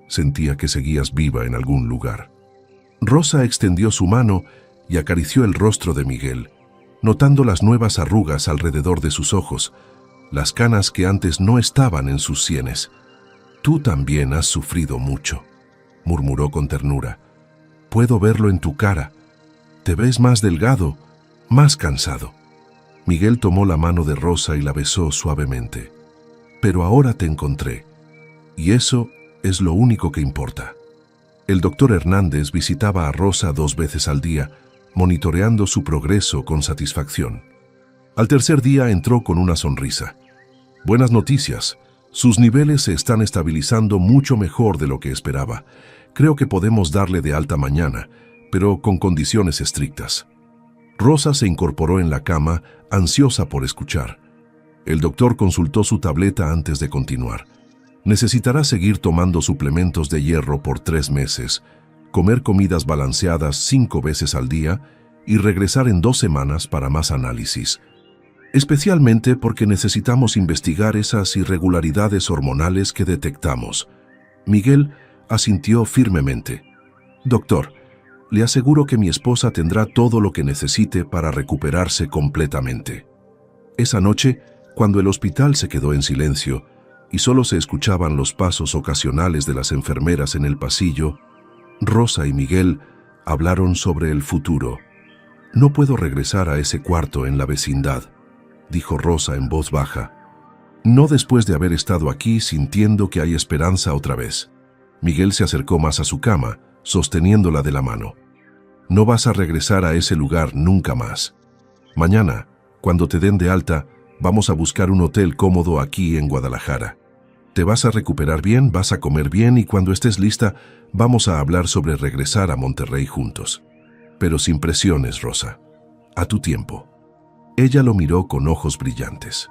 Sentía que seguías viva en algún lugar». Rosa extendió su mano y acarició el rostro de Miguel, notando las nuevas arrugas alrededor de sus ojos, las canas que antes no estaban en sus sienes. «Tú también has sufrido mucho», murmuró con ternura. «Puedo verlo en tu cara. Te ves más delgado, más cansado». Miguel tomó la mano de Rosa y la besó suavemente. «Pero ahora te encontré, y eso es lo único que importa». El doctor Hernández visitaba a Rosa 2 veces al día, monitoreando su progreso con satisfacción. Al tercer día entró con una sonrisa. «Buenas noticias. Sus niveles se están estabilizando mucho mejor de lo que esperaba. Creo que podemos darle de alta mañana, pero con condiciones estrictas». Rosa se incorporó en la cama, ansiosa por escuchar. El doctor consultó su tableta antes de continuar. «Necesitará seguir tomando suplementos de hierro por 3 meses, comer comidas balanceadas 5 veces al día y regresar en 2 semanas para más análisis. Especialmente porque necesitamos investigar esas irregularidades hormonales que detectamos». Miguel asintió firmemente. «Doctor, le aseguro que mi esposa tendrá todo lo que necesite para recuperarse completamente». Esa noche, cuando el hospital se quedó en silencio y solo se escuchaban los pasos ocasionales de las enfermeras en el pasillo, Rosa y Miguel hablaron sobre el futuro. «No puedo regresar a ese cuarto en la vecindad», dijo Rosa en voz baja. «No después de haber estado aquí sintiendo que hay esperanza otra vez». Miguel se acercó más a su cama, sosteniéndola de la mano. «No vas a regresar a ese lugar nunca más. Mañana, cuando te den de alta, vamos a buscar un hotel cómodo aquí en Guadalajara. Te vas a recuperar bien, vas a comer bien y cuando estés lista, vamos a hablar sobre regresar a Monterrey juntos. Pero sin presiones, Rosa. A tu tiempo». Ella lo miró con ojos brillantes.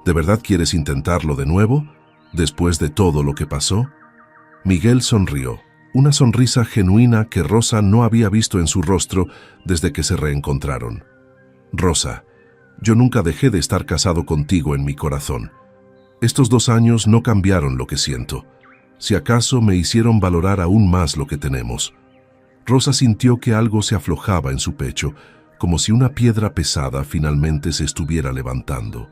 «¿De verdad quieres intentarlo de nuevo, después de todo lo que pasó?» Miguel sonrió, una sonrisa genuina que Rosa no había visto en su rostro desde que se reencontraron. «Rosa, yo nunca dejé de estar casado contigo en mi corazón. Estos 2 años no cambiaron lo que siento. Si acaso me hicieron valorar aún más lo que tenemos». Rosa sintió que algo se aflojaba en su pecho, como si una piedra pesada finalmente se estuviera levantando.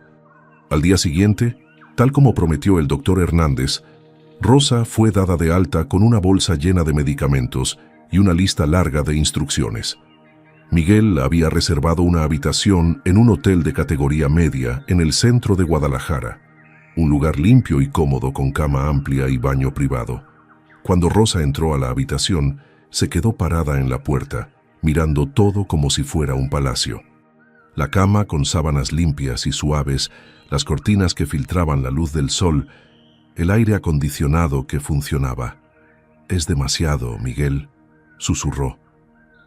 Al día siguiente, tal como prometió el doctor Hernández, Rosa fue dada de alta con una bolsa llena de medicamentos y una lista larga de instrucciones. Miguel había reservado una habitación en un hotel de categoría media en el centro de Guadalajara, un lugar limpio y cómodo con cama amplia y baño privado. Cuando Rosa entró a la habitación, se quedó parada en la puerta, mirando todo como si fuera un palacio. La cama con sábanas limpias y suaves, las cortinas que filtraban la luz del sol, el aire acondicionado que funcionaba. «Es demasiado, Miguel», susurró.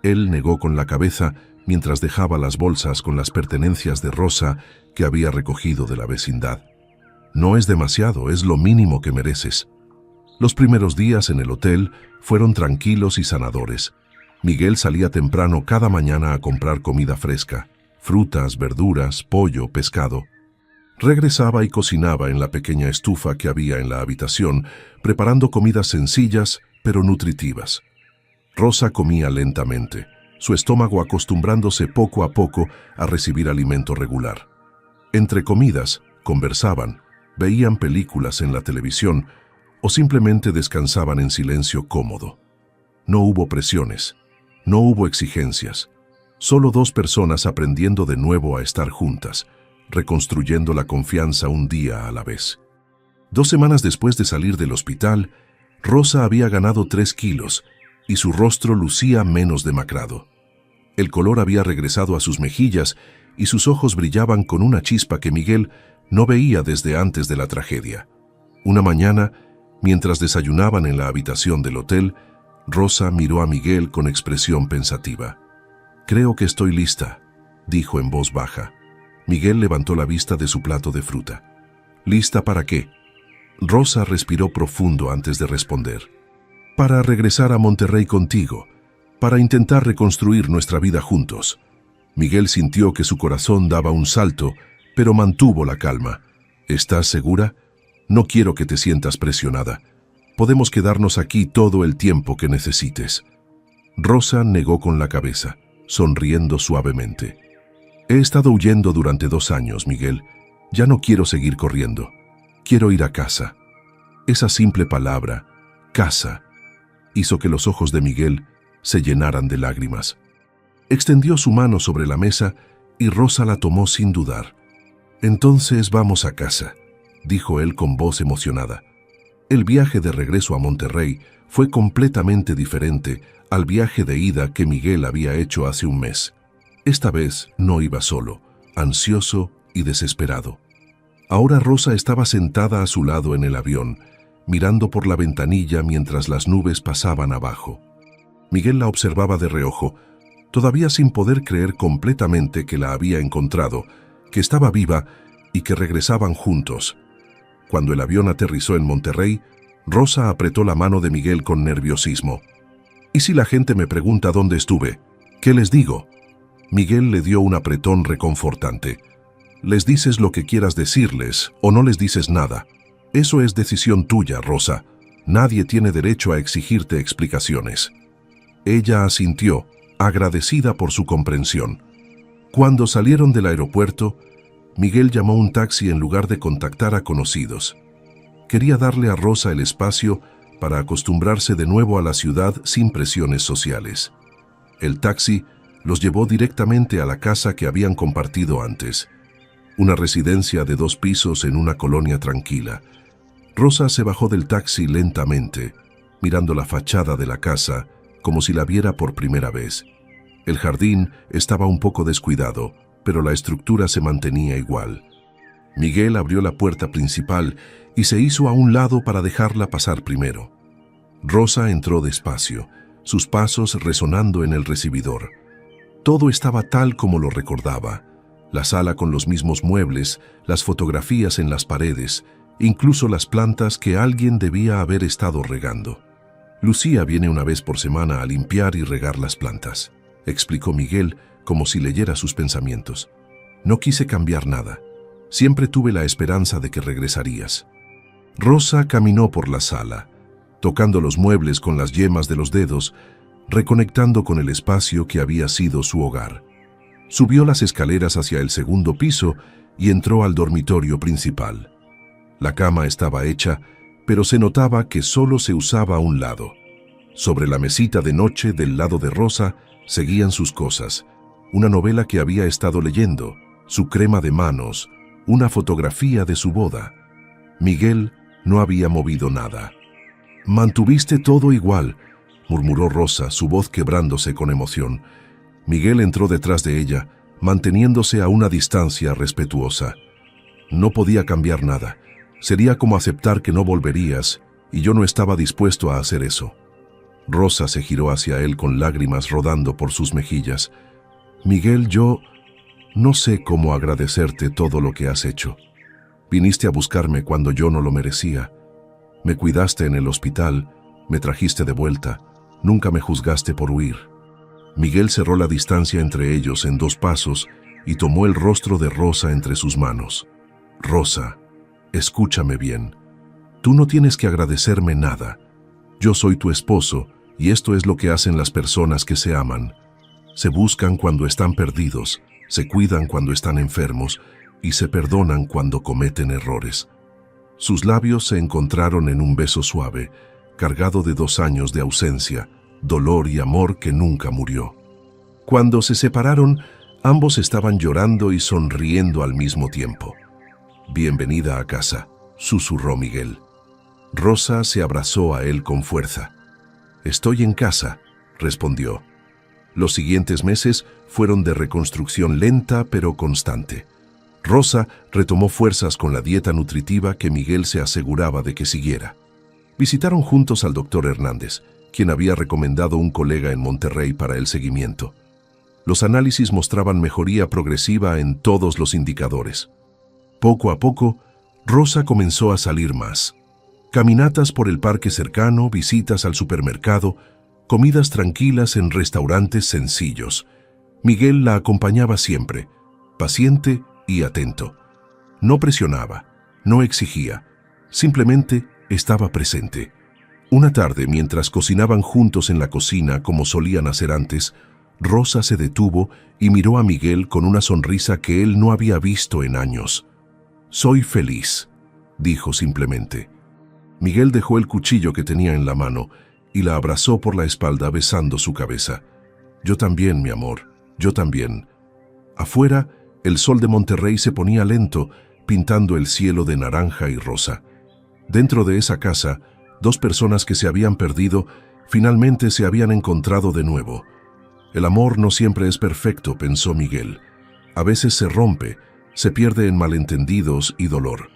Él negó con la cabeza mientras dejaba las bolsas con las pertenencias de Rosa que había recogido de la vecindad. «No es demasiado, es lo mínimo que mereces». Los primeros días en el hotel fueron tranquilos y sanadores. Miguel salía temprano cada mañana a comprar comida fresca, frutas, verduras, pollo, pescado. Regresaba y cocinaba en la pequeña estufa que había en la habitación, preparando comidas sencillas pero nutritivas. Rosa comía lentamente, su estómago acostumbrándose poco a poco a recibir alimento regular. Entre comidas, conversaban, veían películas en la televisión o simplemente descansaban en silencio cómodo. No hubo presiones, no hubo exigencias, solo 2 personas aprendiendo de nuevo a estar juntas, reconstruyendo la confianza un día a la vez. 2 semanas después de salir del hospital, Rosa había ganado 3 kilos y su rostro lucía menos demacrado. El color había regresado a sus mejillas y sus ojos brillaban con una chispa que Miguel No veía desde antes de la tragedia. Una mañana, mientras desayunaban en la habitación del hotel, Rosa miró a Miguel con expresión pensativa. «Creo que estoy lista», dijo en voz baja. Miguel levantó la vista de su plato de fruta. «¿Lista para qué?». Rosa respiró profundo antes de responder. «Para regresar a Monterrey contigo, para intentar reconstruir nuestra vida juntos». Miguel sintió que su corazón daba un salto, pero mantuvo la calma. «¿Estás segura? No quiero que te sientas presionada. Podemos quedarnos aquí todo el tiempo que necesites». Rosa negó con la cabeza, sonriendo suavemente. «He estado huyendo durante 2 años, Miguel. Ya no quiero seguir corriendo. Quiero ir a casa». Esa simple palabra, casa, hizo que los ojos de Miguel se llenaran de lágrimas. Extendió su mano sobre la mesa y Rosa la tomó sin dudar. «Entonces vamos a casa», dijo él con voz emocionada. El viaje de regreso a Monterrey fue completamente diferente al viaje de ida que Miguel había hecho hace un mes. Esta vez no iba solo, ansioso y desesperado. Ahora Rosa estaba sentada a su lado en el avión, mirando por la ventanilla mientras las nubes pasaban abajo. Miguel la observaba de reojo, todavía sin poder creer completamente que la había encontrado, que estaba viva y que regresaban juntos. Cuando el avión aterrizó en Monterrey, Rosa apretó la mano de Miguel con nerviosismo. «¿Y si la gente me pregunta dónde estuve? ¿Qué les digo?». Miguel le dio un apretón reconfortante. «Les dices lo que quieras decirles o no les dices nada. Eso es decisión tuya, Rosa. Nadie tiene derecho a exigirte explicaciones». Ella asintió, agradecida por su comprensión. Cuando salieron del aeropuerto, Miguel llamó un taxi en lugar de contactar a conocidos. Quería darle a Rosa el espacio para acostumbrarse de nuevo a la ciudad sin presiones sociales. El taxi los llevó directamente a la casa que habían compartido antes, una residencia de 2 pisos en una colonia tranquila. Rosa se bajó del taxi lentamente, mirando la fachada de la casa como si la viera por primera vez. El jardín estaba un poco descuidado, pero la estructura se mantenía igual. Miguel abrió la puerta principal y se hizo a un lado para dejarla pasar primero. Rosa entró despacio, sus pasos resonando en el recibidor. Todo estaba tal como lo recordaba. La sala con los mismos muebles, las fotografías en las paredes, incluso las plantas que alguien debía haber estado regando. «Lucía viene una vez por semana a limpiar y regar las plantas», explicó Miguel, como si leyera sus pensamientos. «No quise cambiar nada. Siempre tuve la esperanza de que regresarías». Rosa caminó por la sala, tocando los muebles con las yemas de los dedos, reconectando con el espacio que había sido su hogar. Subió las escaleras hacia el 2.º piso y entró al dormitorio principal. La cama estaba hecha, pero se notaba que solo se usaba un lado. Sobre la mesita de noche del lado de Rosa seguían sus cosas: una novela que había estado leyendo, su crema de manos, una fotografía de su boda. Miguel no había movido nada. «Mantuviste todo igual», murmuró Rosa, su voz quebrándose con emoción. Miguel entró detrás de ella, manteniéndose a una distancia respetuosa. «No podía cambiar nada. Sería como aceptar que no volverías, y yo no estaba dispuesto a hacer eso». Rosa se giró hacia él con lágrimas rodando por sus mejillas. «Miguel, yo no sé cómo agradecerte todo lo que has hecho. Viniste a buscarme cuando yo no lo merecía. Me cuidaste en el hospital, me trajiste de vuelta, nunca me juzgaste por huir». Miguel cerró la distancia entre ellos en 2 pasos y tomó el rostro de Rosa entre sus manos. «Rosa, escúchame bien. Tú no tienes que agradecerme nada. Yo soy tu esposo y esto es lo que hacen las personas que se aman. Se buscan cuando están perdidos, se cuidan cuando están enfermos y se perdonan cuando cometen errores». Sus labios se encontraron en un beso suave, cargado de 2 años de ausencia, dolor y amor que nunca murió. Cuando se separaron, ambos estaban llorando y sonriendo al mismo tiempo. «Bienvenida a casa», susurró Miguel. Rosa se abrazó a él con fuerza. «Estoy en casa», respondió. Los siguientes meses fueron de reconstrucción lenta pero constante. Rosa retomó fuerzas con la dieta nutritiva que Miguel se aseguraba de que siguiera. Visitaron juntos al doctor Hernández, quien había recomendado un colega en Monterrey para el seguimiento. Los análisis mostraban mejoría progresiva en todos los indicadores. Poco a poco, Rosa comenzó a salir más. Caminatas por el parque cercano, visitas al supermercado, comidas tranquilas en restaurantes sencillos. Miguel la acompañaba siempre, paciente y atento. No presionaba, no exigía, simplemente estaba presente. Una tarde, mientras cocinaban juntos en la cocina como solían hacer antes, Rosa se detuvo y miró a Miguel con una sonrisa que él no había visto en años. «Soy feliz», dijo simplemente. Miguel dejó el cuchillo que tenía en la mano y la abrazó por la espalda besando su cabeza. «Yo también, mi amor, yo también». Afuera, el sol de Monterrey se ponía lento, pintando el cielo de naranja y rosa. Dentro de esa casa, dos personas que se habían perdido finalmente se habían encontrado de nuevo. El amor no siempre es perfecto, pensó Miguel. A veces se rompe, se pierde en malentendidos y dolor.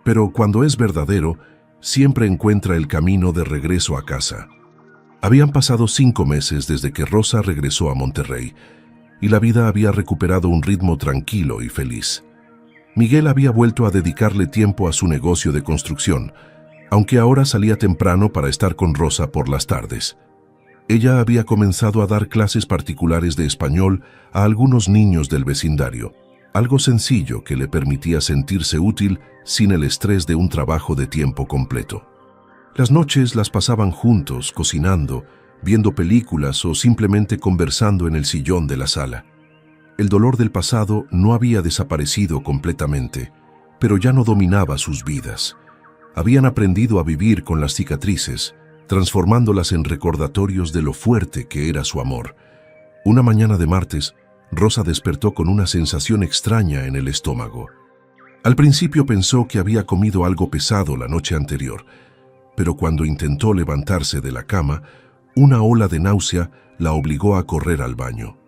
Pero cuando es verdadero, siempre encuentra el camino de regreso a casa. Habían pasado 5 meses desde que Rosa regresó a Monterrey, y la vida había recuperado un ritmo tranquilo y feliz. Miguel había vuelto a dedicarle tiempo a su negocio de construcción, aunque ahora salía temprano para estar con Rosa por las tardes. Ella había comenzado a dar clases particulares de español a algunos niños del vecindario, algo sencillo que le permitía sentirse útil sin el estrés de un trabajo de tiempo completo. Las noches las pasaban juntos, cocinando, viendo películas o simplemente conversando en el sillón de la sala. El dolor del pasado no había desaparecido completamente, pero ya no dominaba sus vidas. Habían aprendido a vivir con las cicatrices, transformándolas en recordatorios de lo fuerte que era su amor. Una mañana de martes, Rosa despertó con una sensación extraña en el estómago. Al principio pensó que había comido algo pesado la noche anterior, pero cuando intentó levantarse de la cama, una ola de náusea la obligó a correr al baño.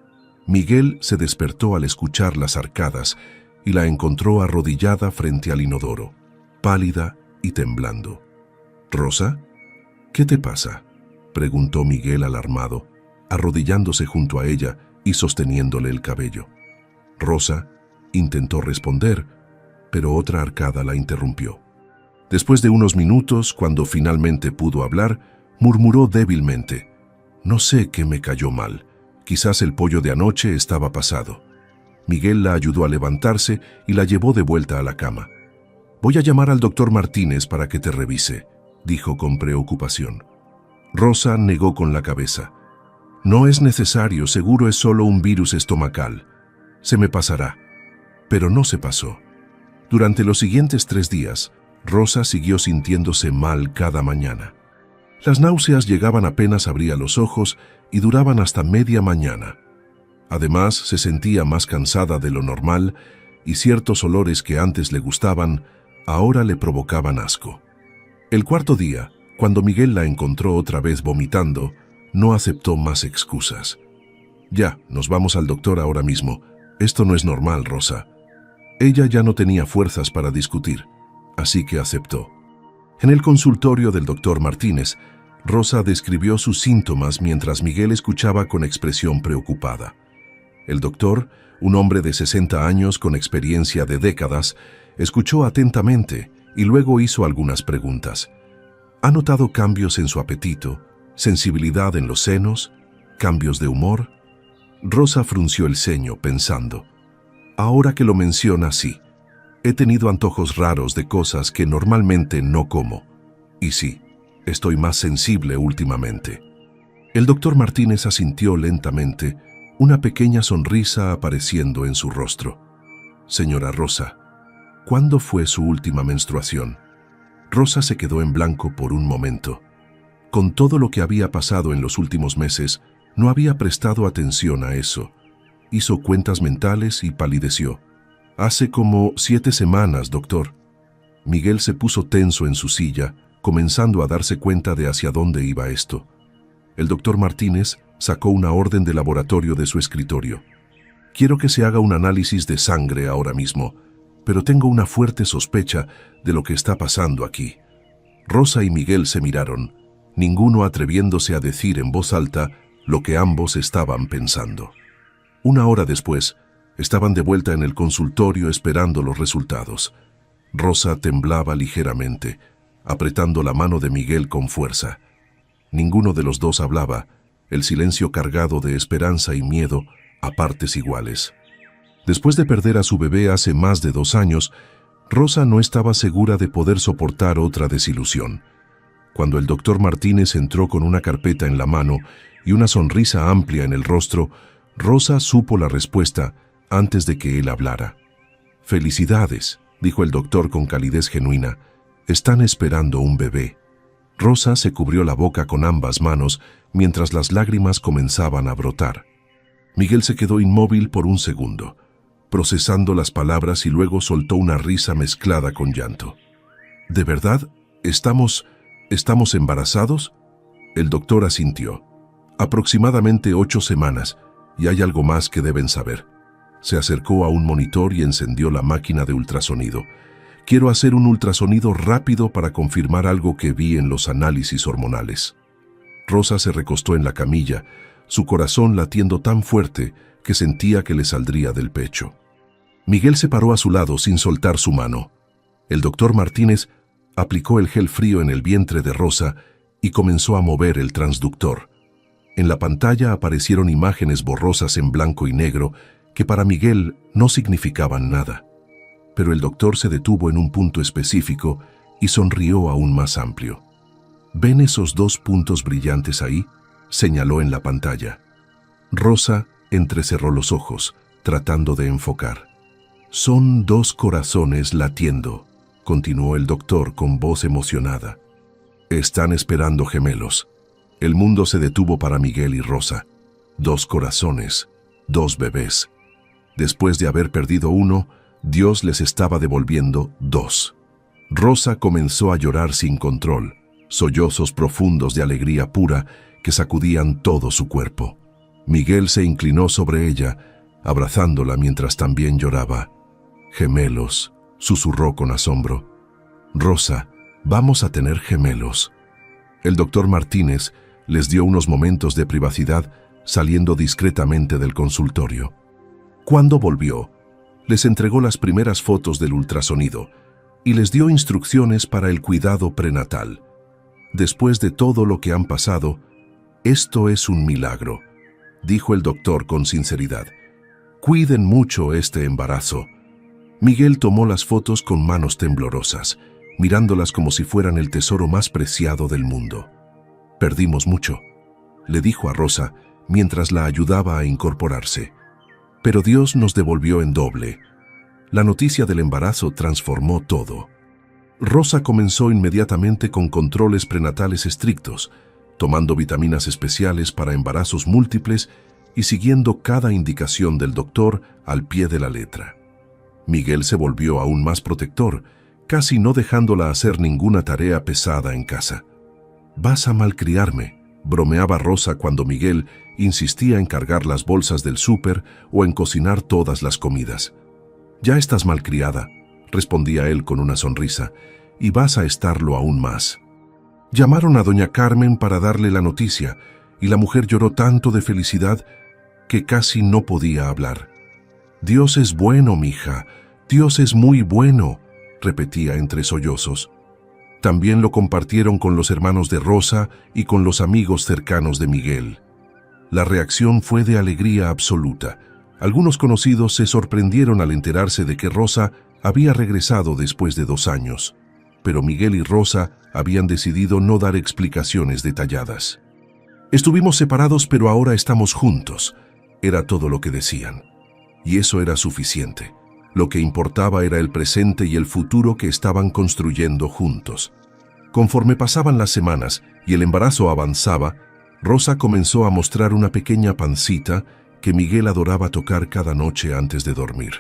Miguel se despertó al escuchar las arcadas y la encontró arrodillada frente al inodoro, pálida y temblando. «¿Rosa? ¿Qué te pasa?», preguntó Miguel alarmado, arrodillándose junto a ella y sosteniéndole el cabello. Rosa intentó responder, pero otra arcada la interrumpió. Después de unos minutos, cuando finalmente pudo hablar, murmuró débilmente: «No sé qué me cayó mal. Quizás el pollo de anoche estaba pasado». Miguel la ayudó a levantarse y la llevó de vuelta a la cama. «Voy a llamar al doctor Martínez para que te revise», dijo con preocupación. Rosa negó con la cabeza. «No es necesario, seguro es solo un virus estomacal. Se me pasará». Pero no se pasó. Durante los siguientes 3 días, Rosa siguió sintiéndose mal cada mañana. Las náuseas llegaban apenas abría los ojos y duraban hasta media mañana. Además, se sentía más cansada de lo normal y ciertos olores que antes le gustaban, ahora le provocaban asco. El 4.º día, cuando Miguel la encontró otra vez vomitando, no aceptó más excusas. «Ya, nos vamos al doctor ahora mismo. Esto no es normal, Rosa». Ella ya no tenía fuerzas para discutir, así que aceptó. En el consultorio del doctor Martínez, Rosa describió sus síntomas mientras Miguel escuchaba con expresión preocupada. El doctor, un hombre de 60 años con experiencia de décadas, escuchó atentamente y luego hizo algunas preguntas. ¿Ha notado cambios en su apetito, sensibilidad en los senos, cambios de humor? Rosa frunció el ceño pensando: «Ahora que lo menciona, sí. He tenido antojos raros de cosas que normalmente no como. Y sí, estoy más sensible últimamente». El doctor Martínez asintió lentamente, una pequeña sonrisa apareciendo en su rostro. «Señora Rosa, ¿cuándo fue su última menstruación?». Rosa se quedó en blanco por un momento. Con todo lo que había pasado en los últimos meses, no había prestado atención a eso. Hizo cuentas mentales y palideció. «Hace como 7 semanas, doctor». Miguel se puso tenso en su silla, comenzando a darse cuenta de hacia dónde iba esto. El doctor Martínez sacó una orden de laboratorio de su escritorio. «Quiero que se haga un análisis de sangre ahora mismo. pero tengo una fuerte sospecha de lo que está pasando aquí. Rosa y Miguel se miraron, ninguno atreviéndose a decir en voz alta lo que ambos estaban pensando. Una hora después, estaban de vuelta en el consultorio esperando los resultados. Rosa temblaba ligeramente, apretando la mano de Miguel con fuerza. Ninguno de los dos hablaba, el silencio cargado de esperanza y miedo a partes iguales. Después de perder a su bebé hace más de 2 años, Rosa no estaba segura de poder soportar otra desilusión. Cuando el doctor Martínez entró con una carpeta en la mano y una sonrisa amplia en el rostro, Rosa supo la respuesta antes de que él hablara. «Felicidades», dijo el doctor con calidez genuina. «Están esperando un bebé». Rosa se cubrió la boca con ambas manos mientras las lágrimas comenzaban a brotar. Miguel se quedó inmóvil por un segundo, procesando las palabras, y luego soltó una risa mezclada con llanto. «¿De verdad? ¿Estamos embarazados?» El doctor asintió. «Aproximadamente 8 semanas, y hay algo más que deben saber». Se acercó a un monitor y encendió la máquina de ultrasonido. «Quiero hacer un ultrasonido rápido para confirmar algo que vi en los análisis hormonales». Rosa se recostó en la camilla, su corazón latiendo tan fuerte que sentía que le saldría del pecho. Miguel se paró a su lado sin soltar su mano. El doctor Martínez aplicó el gel frío en el vientre de Rosa y comenzó a mover el transductor. En la pantalla aparecieron imágenes borrosas en blanco y negro que para Miguel no significaban nada. Pero el doctor se detuvo en un punto específico y sonrió aún más amplio. «¿Ven esos 2 puntos brillantes ahí?», señaló en la pantalla. Rosa entrecerró los ojos, tratando de enfocar. «Son 2 corazones latiendo», continuó el doctor con voz emocionada. «Están esperando gemelos». El mundo se detuvo para Miguel y Rosa. 2 corazones, 2 bebés. Después de haber perdido uno, Dios les estaba devolviendo 2. Rosa comenzó a llorar sin control, sollozos profundos de alegría pura que sacudían todo su cuerpo. Miguel se inclinó sobre ella, abrazándola mientras también lloraba. «Gemelos», susurró con asombro. «Rosa, vamos a tener gemelos». El doctor Martínez les dio unos momentos de privacidad, saliendo discretamente del consultorio. Cuando volvió, les entregó las primeras fotos del ultrasonido y les dio instrucciones para el cuidado prenatal. «Después de todo lo que han pasado, esto es un milagro», dijo el doctor con sinceridad. «Cuiden mucho este embarazo». Miguel tomó las fotos con manos temblorosas, mirándolas como si fueran el tesoro más preciado del mundo. «Perdimos mucho», le dijo a Rosa mientras la ayudaba a incorporarse. «Pero Dios nos devolvió en doble». La noticia del embarazo transformó todo. Rosa comenzó inmediatamente con controles prenatales estrictos, tomando vitaminas especiales para embarazos múltiples y siguiendo cada indicación del doctor al pie de la letra. Miguel se volvió aún más protector, casi no dejándola hacer ninguna tarea pesada en casa. «Vas a malcriarme», bromeaba Rosa cuando Miguel insistía en cargar las bolsas del súper o en cocinar todas las comidas. «Ya estás malcriada», respondía él con una sonrisa, «y vas a estarlo aún más». Llamaron a doña Carmen para darle la noticia, y la mujer lloró tanto de felicidad que casi no podía hablar. «Dios es bueno, mija, Dios es muy bueno», repetía entre sollozos. También lo compartieron con los hermanos de Rosa y con los amigos cercanos de Miguel. La reacción fue de alegría absoluta. Algunos conocidos se sorprendieron al enterarse de que Rosa había regresado después de 2 años, pero Miguel y Rosa habían decidido no dar explicaciones detalladas. «Estuvimos separados, pero ahora estamos juntos», era todo lo que decían. Y eso era suficiente. Lo que importaba era el presente y el futuro que estaban construyendo juntos. Conforme pasaban las semanas y el embarazo avanzaba, Rosa comenzó a mostrar una pequeña pancita que Miguel adoraba tocar cada noche antes de dormir.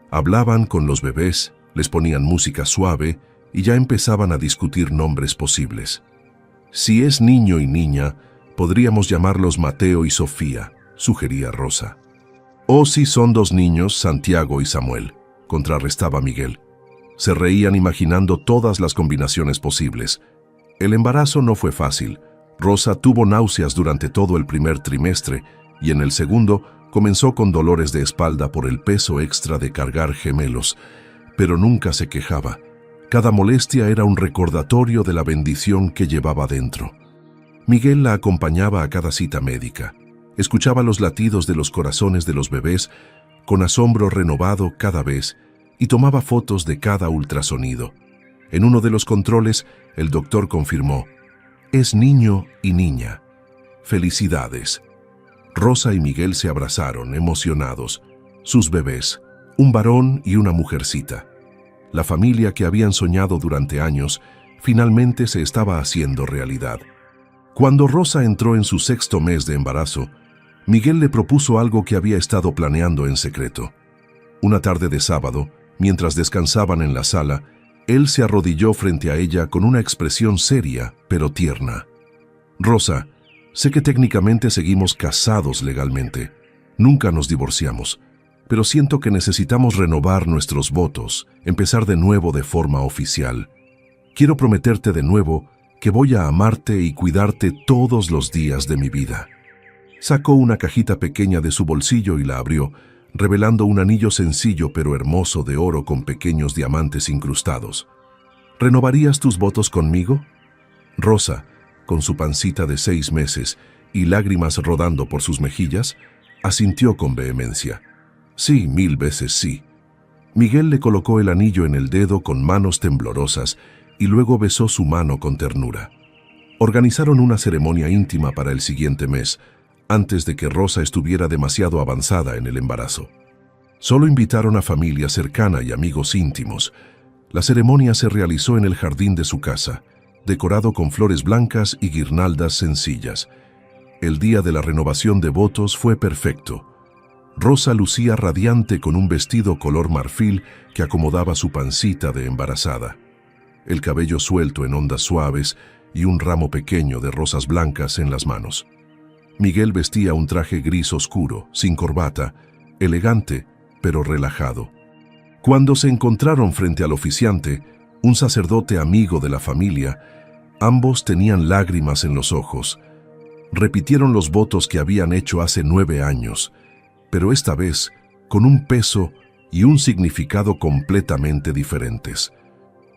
Hablaban con los bebés, les ponían música suave y ya empezaban a discutir nombres posibles. «Si es niño y niña, podríamos llamarlos Mateo y Sofía», sugería Rosa. «O si son 2 niños, Santiago y Samuel», contrarrestaba Miguel. Se reían imaginando todas las combinaciones posibles. El embarazo no fue fácil. Rosa tuvo náuseas durante todo el primer trimestre y en el segundo comenzó con dolores de espalda por el peso extra de cargar gemelos, pero nunca se quejaba. Cada molestia era un recordatorio de la bendición que llevaba dentro. Miguel la acompañaba a cada cita médica. Escuchaba los latidos de los corazones de los bebés con asombro renovado cada vez y tomaba fotos de cada ultrasonido. En uno de los controles, el doctor confirmó: es niño y niña. ¡Felicidades! Rosa y Miguel se abrazaron, emocionados. Sus bebés, un varón y una mujercita. La familia que habían soñado durante años, finalmente se estaba haciendo realidad. Cuando Rosa entró en su 6º mes de embarazo, Miguel le propuso algo que había estado planeando en secreto. Una tarde de sábado, mientras descansaban en la sala, él se arrodilló frente a ella con una expresión seria, pero tierna. Rosa, sé que técnicamente seguimos casados legalmente. Nunca nos divorciamos, pero siento que necesitamos renovar nuestros votos, empezar de nuevo de forma oficial. Quiero prometerte de nuevo que voy a amarte y cuidarte todos los días de mi vida. Sacó una cajita pequeña de su bolsillo y la abrió, revelando un anillo sencillo pero hermoso de oro con pequeños diamantes incrustados. ¿Renovarías tus votos conmigo? Rosa, con su pancita de 6 meses y lágrimas rodando por sus mejillas, asintió con vehemencia. Sí, 1000 veces sí. Miguel le colocó el anillo en el dedo con manos temblorosas y luego besó su mano con ternura. Organizaron una ceremonia íntima para el siguiente mes, antes de que Rosa estuviera demasiado avanzada en el embarazo. Solo invitaron a familia cercana y amigos íntimos. La ceremonia se realizó en el jardín de su casa, decorado con flores blancas y guirnaldas sencillas. El día de la renovación de votos fue perfecto. Rosa lucía radiante con un vestido color marfil que acomodaba su pancita de embarazada. El cabello suelto en ondas suaves y un ramo pequeño de rosas blancas en las manos. Miguel vestía un traje gris oscuro, sin corbata, elegante, pero relajado. Cuando se encontraron frente al oficiante, un sacerdote amigo de la familia, ambos tenían lágrimas en los ojos. Repitieron los votos que habían hecho hace 9 años, pero esta vez con un peso y un significado completamente diferentes.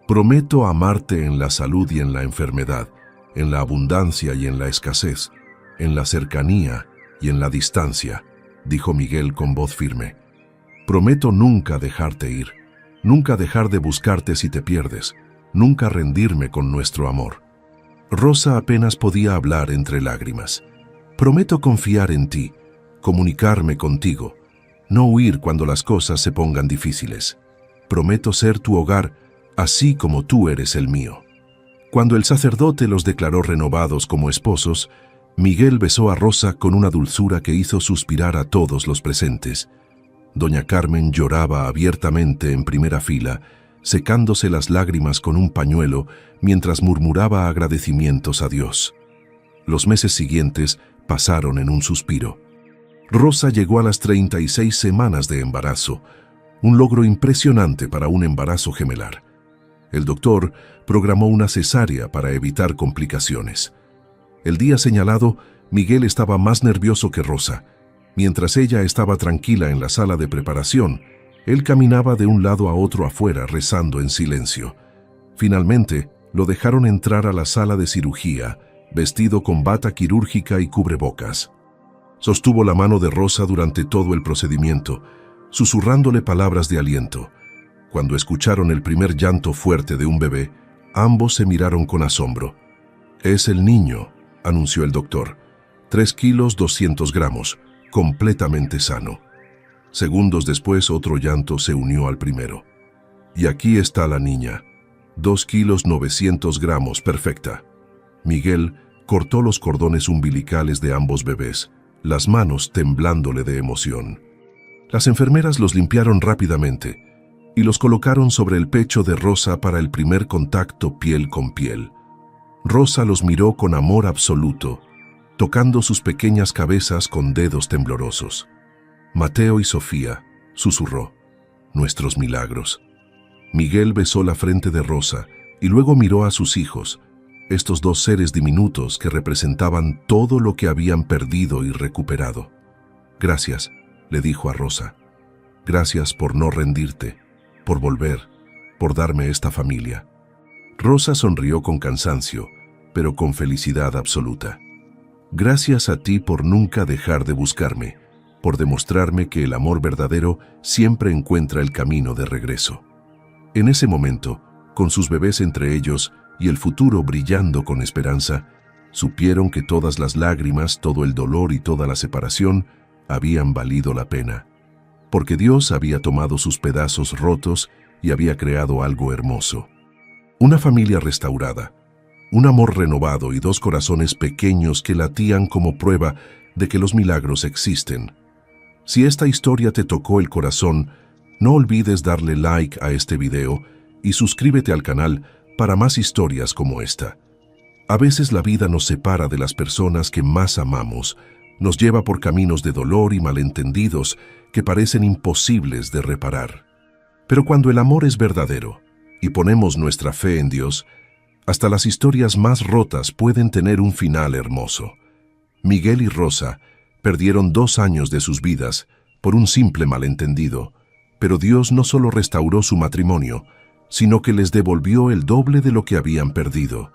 Prometo amarte en la salud y en la enfermedad, en la abundancia y en la escasez, en la cercanía y en la distancia, dijo Miguel con voz firme. Prometo nunca dejarte ir, nunca dejar de buscarte si te pierdes, nunca rendirme con nuestro amor. Rosa apenas podía hablar entre lágrimas. Prometo confiar en ti, comunicarme contigo, no huir cuando las cosas se pongan difíciles. Prometo ser tu hogar, así como tú eres el mío. Cuando el sacerdote los declaró renovados como esposos, Miguel besó a Rosa con una dulzura que hizo suspirar a todos los presentes. Doña Carmen lloraba abiertamente en primera fila, secándose las lágrimas con un pañuelo mientras murmuraba agradecimientos a Dios. Los meses siguientes pasaron en un suspiro. Rosa llegó a las 36 semanas de embarazo, un logro impresionante para un embarazo gemelar. El doctor programó una cesárea para evitar complicaciones. El día señalado, Miguel estaba más nervioso que Rosa. Mientras ella estaba tranquila en la sala de preparación, él caminaba de un lado a otro afuera rezando en silencio. Finalmente, lo dejaron entrar a la sala de cirugía, vestido con bata quirúrgica y cubrebocas. Sostuvo la mano de Rosa durante todo el procedimiento, susurrándole palabras de aliento. Cuando escucharon el primer llanto fuerte de un bebé, ambos se miraron con asombro. «Es el niño», anunció el doctor. 3 kilos 200 gramos, completamente sano. Segundos después, otro llanto se unió al primero. «Y aquí está la niña. 2 kilos 900 gramos, perfecta». Miguel cortó los cordones umbilicales de ambos bebés, las manos temblándole de emoción. Las enfermeras los limpiaron rápidamente y los colocaron sobre el pecho de Rosa para el primer contacto piel con piel. Rosa los miró con amor absoluto, tocando sus pequeñas cabezas con dedos temblorosos. «Mateo y Sofía», susurró. nuestros milagros. Miguel besó la frente de Rosa y luego miró a sus hijos, estos dos seres diminutos que representaban todo lo que habían perdido y recuperado. «Gracias», le dijo a Rosa. «Gracias por no rendirte, por volver, por darme esta familia». Rosa sonrió con cansancio, pero con felicidad absoluta. «Gracias a ti por nunca dejar de buscarme, por demostrarme que el amor verdadero siempre encuentra el camino de regreso». En ese momento, con sus bebés entre ellos y el futuro brillando con esperanza, supieron que todas las lágrimas, todo el dolor y toda la separación habían valido la pena, porque Dios había tomado sus pedazos rotos y había creado algo hermoso. Una familia restaurada, un amor renovado y dos corazones pequeños que latían como prueba de que los milagros existen. Si esta historia te tocó el corazón, no olvides darle like a este video y suscríbete al canal para más historias como esta. A veces la vida nos separa de las personas que más amamos, nos lleva por caminos de dolor y malentendidos que parecen imposibles de reparar. Pero cuando el amor es verdadero y ponemos nuestra fe en Dios, hasta las historias más rotas pueden tener un final hermoso. Miguel y Rosa perdieron 2 años de sus vidas por un simple malentendido, pero Dios no solo restauró su matrimonio, sino que les devolvió el doble de lo que habían perdido.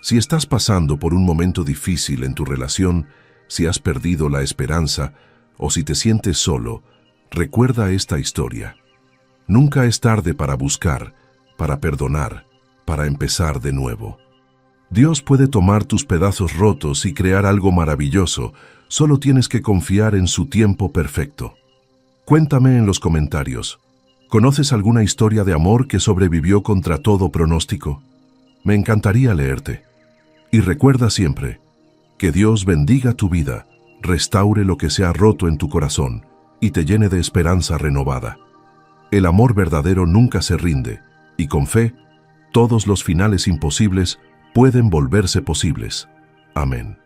Si estás pasando por un momento difícil en tu relación, si has perdido la esperanza o si te sientes solo, recuerda esta historia. Nunca es tarde para buscar, para perdonar, para empezar de nuevo. Dios puede tomar tus pedazos rotos y crear algo maravilloso, solo tienes que confiar en su tiempo perfecto. Cuéntame en los comentarios, ¿conoces alguna historia de amor que sobrevivió contra todo pronóstico? Me encantaría leerte. Y recuerda siempre, que Dios bendiga tu vida, restaure lo que se ha roto en tu corazón y te llene de esperanza renovada. El amor verdadero nunca se rinde, y con fe, todos los finales imposibles pueden volverse posibles. Amén.